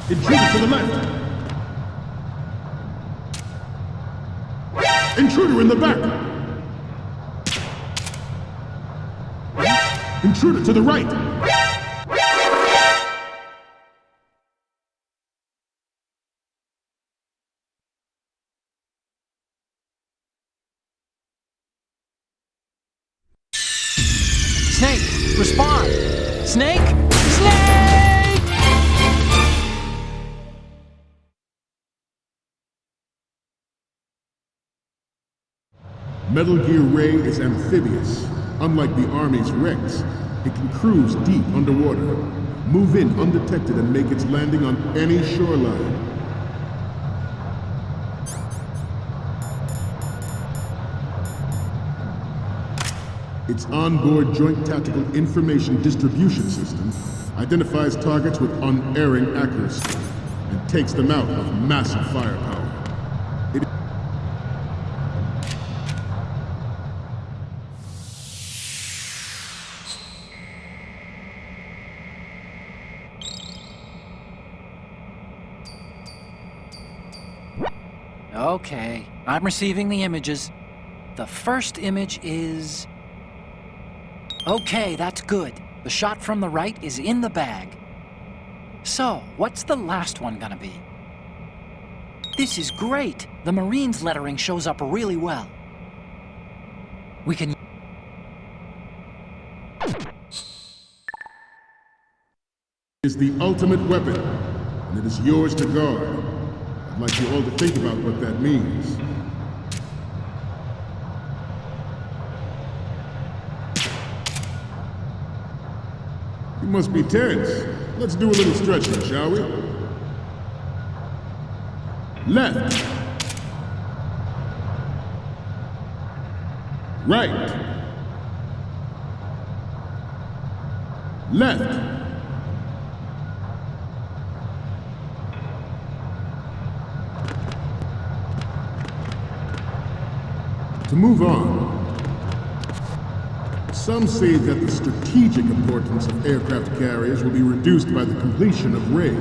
Intruder to the left! Intruder in the back! Intruder to the right! Snake, respond! Snake! Snake! Metal Gear Ray is amphibious. Unlike the Army's Rex, it can cruise deep underwater, move in undetected and make its landing on any shoreline. Its onboard Joint Tactical Information Distribution System identifies targets with unerring accuracy and takes them out with massive firepower. Okay, I'm receiving the images. The first image is... Okay, that's good. The shot from the right is in the bag. So, what's the last one gonna be? This is great! The Marines lettering shows up really well. We can... Is the ultimate weapon, and it is yours to guard. I'd like you all to think about what that means. You must be tense. Let's do a little stretching, shall we? Left. Right. Left. To move on, some say that the strategic importance of aircraft carriers will be reduced by the completion of Ray.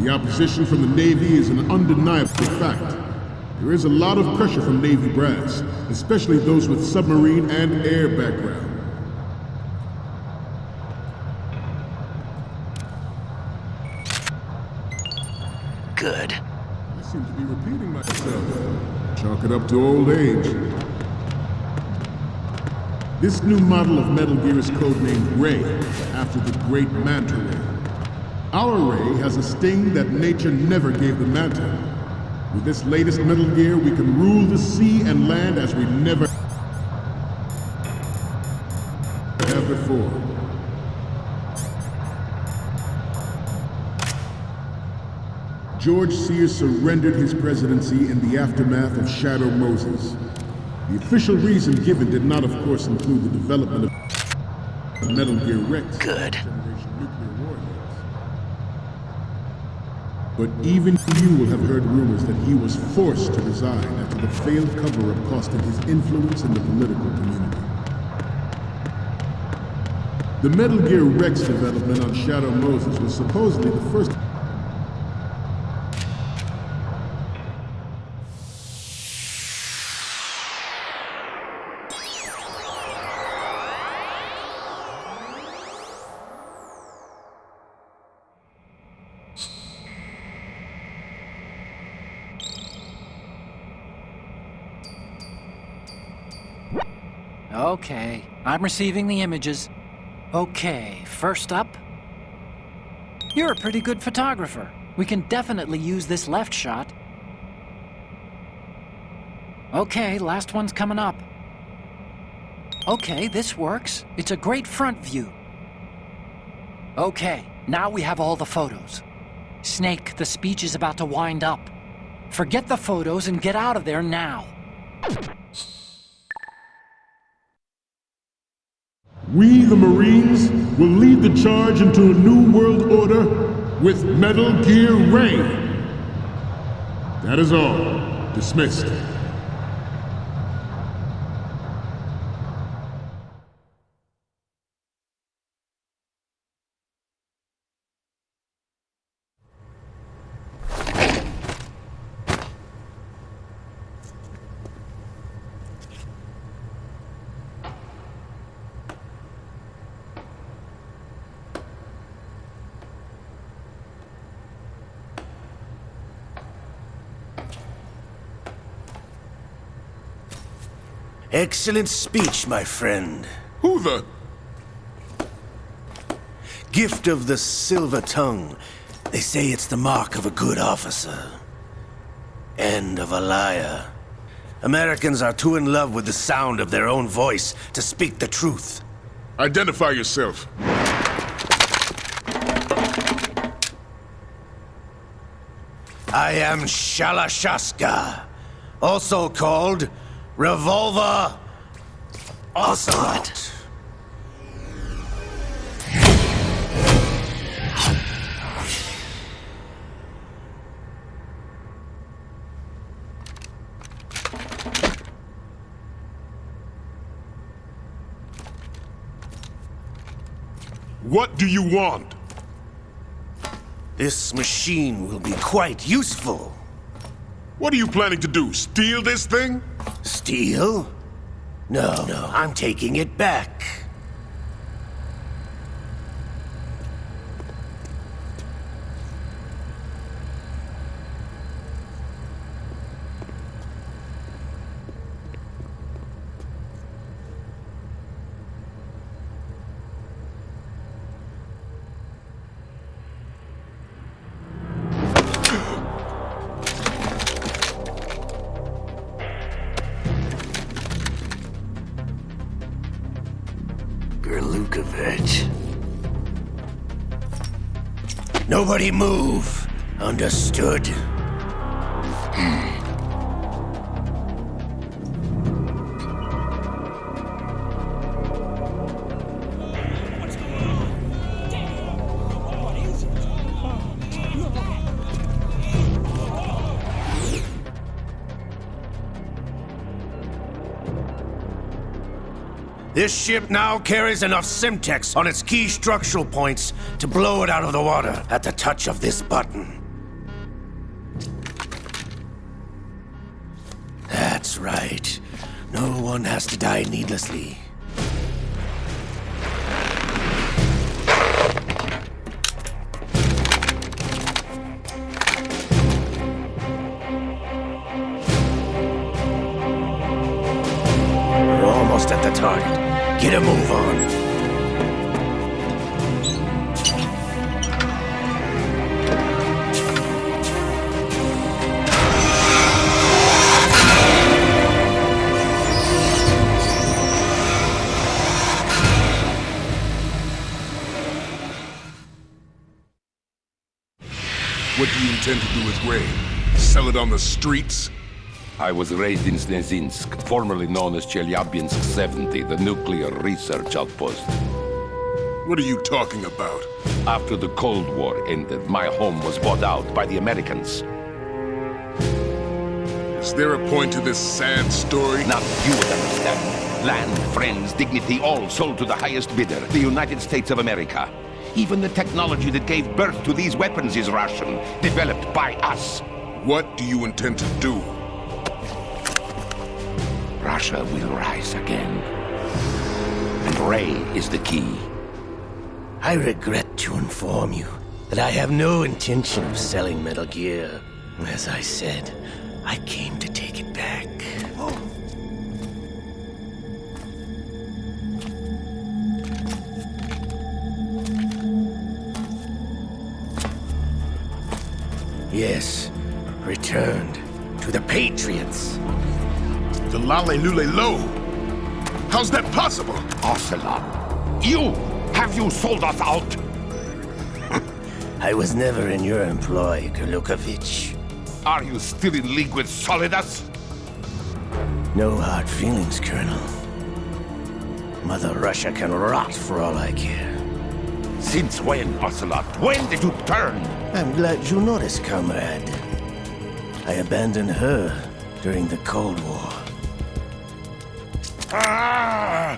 The opposition from the Navy is an undeniable fact. There is a lot of pressure from Navy brass, especially those with submarine and air background. Good. I seem to be repeating myself. Chalk it up to old age. This new model of Metal Gear is codenamed Ray, after the great Manta Ray. Our Ray has a sting that nature never gave the Manta. With this latest Metal Gear, we can rule the sea and land as we never have before. George Sears surrendered his presidency in the aftermath of Shadow Moses. The official reason given did not, of course, include the development of Metal Gear Rex. Good. Generation nuclear warheads. But even you will have heard rumors that he was forced to resign after the failed cover-up costed his influence in the political community. The Metal Gear Rex development on Shadow Moses was supposedly the first. Okay, I'm receiving the images. Okay, first up... You're a pretty good photographer. We can definitely use this left shot. Okay, last one's coming up. Okay, this works. It's a great front view. Okay, now we have all the photos. Snake, the speech is about to wind up. Forget the photos and get out of there now. We, the Marines, will lead the charge into a new world order with Metal Gear Ray. That is all. Dismissed. Excellent speech, my friend. Who the... Gift of the silver tongue. They say it's the mark of a good officer. And of a liar. Americans are too in love with the sound of their own voice to speak the truth. Identify yourself. I am Shalashaska, also called Revolver Ocelot. What do you want? This machine will be quite useful. What are you planning to do? Steal this thing? Steal? No, I'm taking it back. Nobody move. Understood? This ship now carries enough Simtex on its key structural points to blow it out of the water at the touch of this button. That's right. No one has to die needlessly. We're almost at the target. Get a move on. What do you intend to do with Ray? Sell it on the streets? I was raised in Snezinsk, formerly known as Chelyabinsk 70, the nuclear research outpost. What are you talking about? After the Cold War ended, my home was bought out by the Americans. Is there a point to this sad story? Now you would understand. Land, friends, dignity, all sold to the highest bidder, the United States of America. Even the technology that gave birth to these weapons is Russian, developed by us. What do you intend to do? Russia will rise again. And Ray is the key. I regret to inform you that I have no intention of selling Metal Gear. As I said, I came to take it back. Yes, returned to the Patriots. The Lale Lule Lo? How's that possible? Ocelot, you! Have you sold us out? I was never in your employ, Kurlukovich. Are you still in league with Solidus? No hard feelings, Colonel. Mother Russia can rot for all I care. Since when, Ocelot? When did you turn? I'm glad you noticed, comrade. I abandoned her during the Cold War. Ah!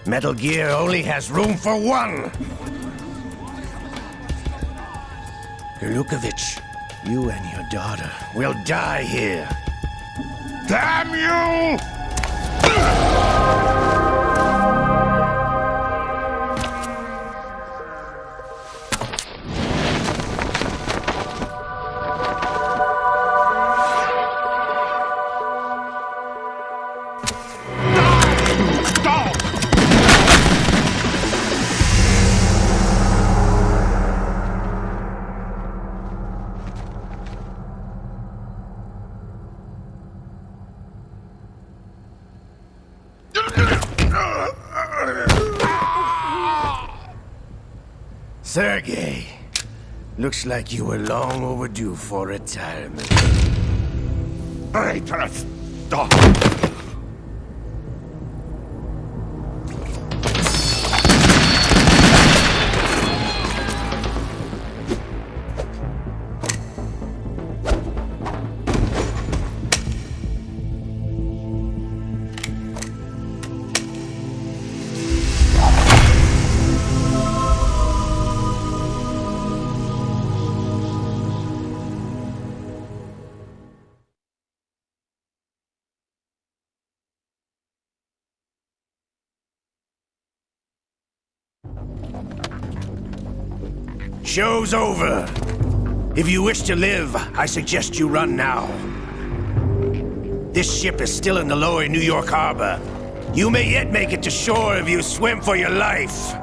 Metal Gear only has room for one! Lukovich, you and your daughter will die here. Damn you! Sergei, looks like you were long overdue for retirement. Traitorous dog! Show's over. If you wish to live, I suggest you run now. This ship is still in the lower New York harbor. You may yet make it to shore if you swim for your life.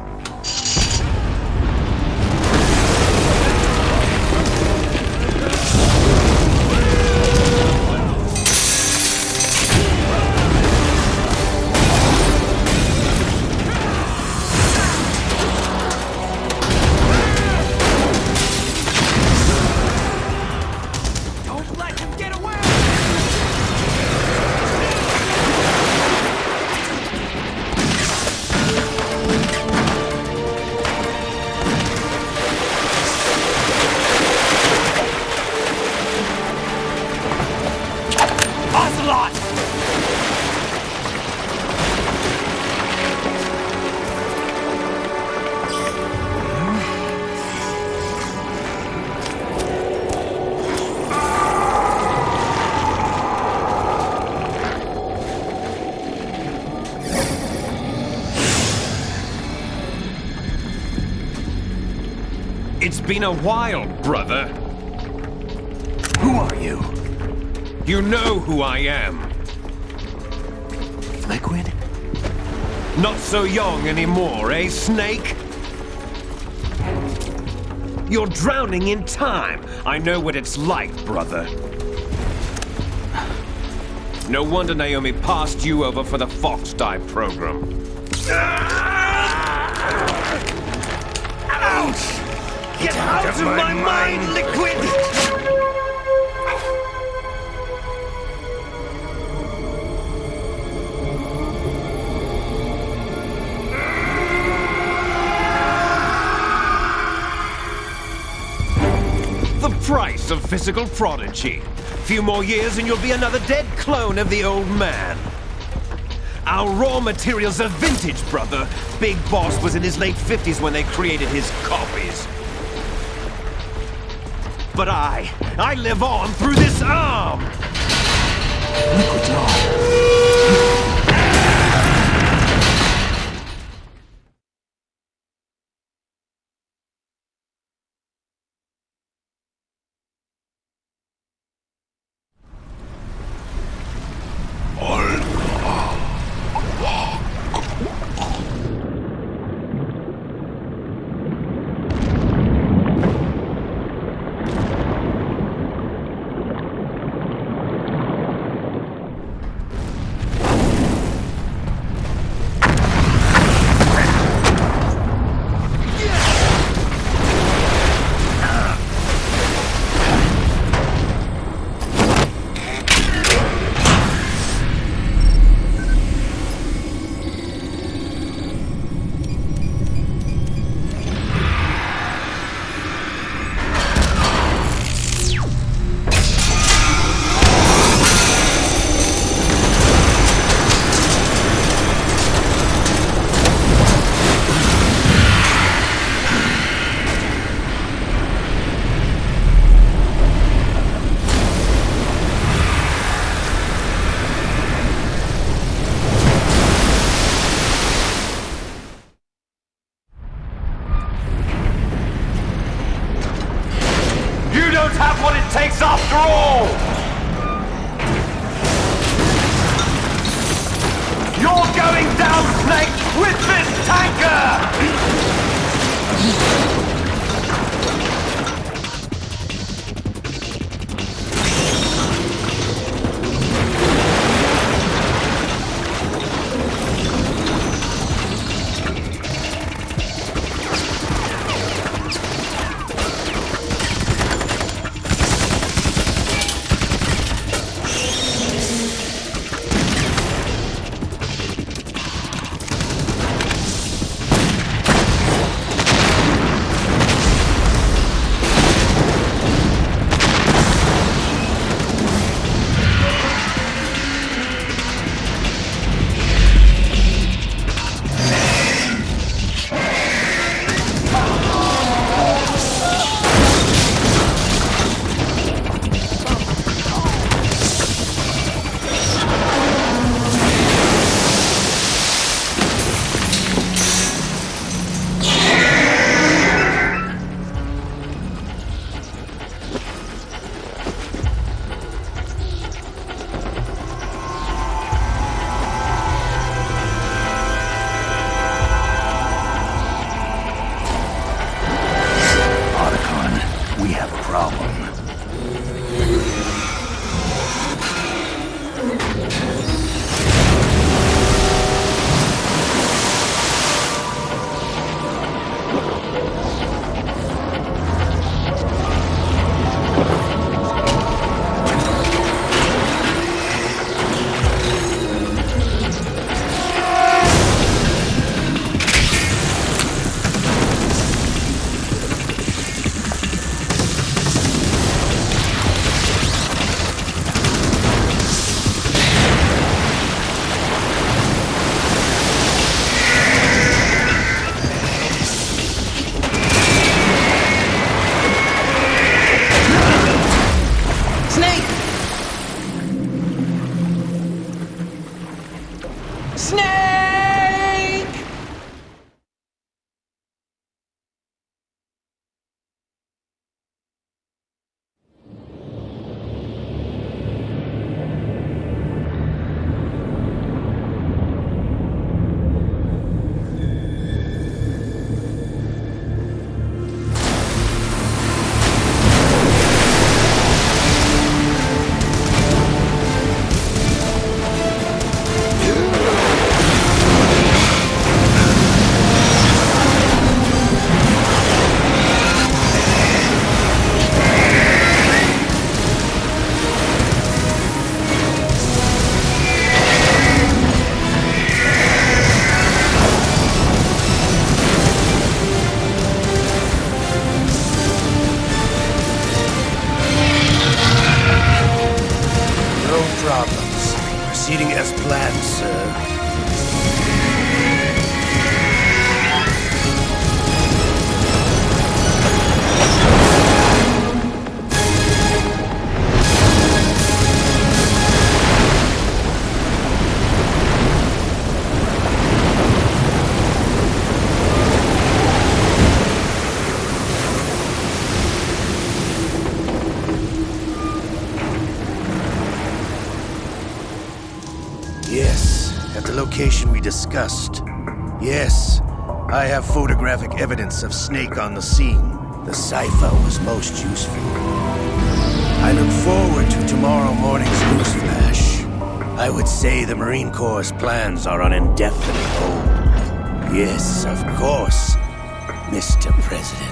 It's been a while, brother. Who are you? You know who I am. Liquid? Not so young anymore, eh, Snake? You're drowning in time. I know what it's like, brother. No wonder Naomi passed you over for the Fox Die program. Ouch! Get out of my mind, Liquid! The price of physical prodigy. Few more years and you'll be another dead clone of the old man. Our raw materials are vintage, brother. Big Boss was in his late 50s when they created his copies. But I live on through this arm! Liquid's on. don't have what it takes after all! You're going down, Snake, with this tanker! Proceeding as planned, sir. Yes, at the location we discussed. Yes, I have photographic evidence of Snake on the scene. The cipher was most useful. I look forward to tomorrow morning's news flash. I would say the Marine Corps' plans are on indefinite hold. Yes, of course, Mr. President.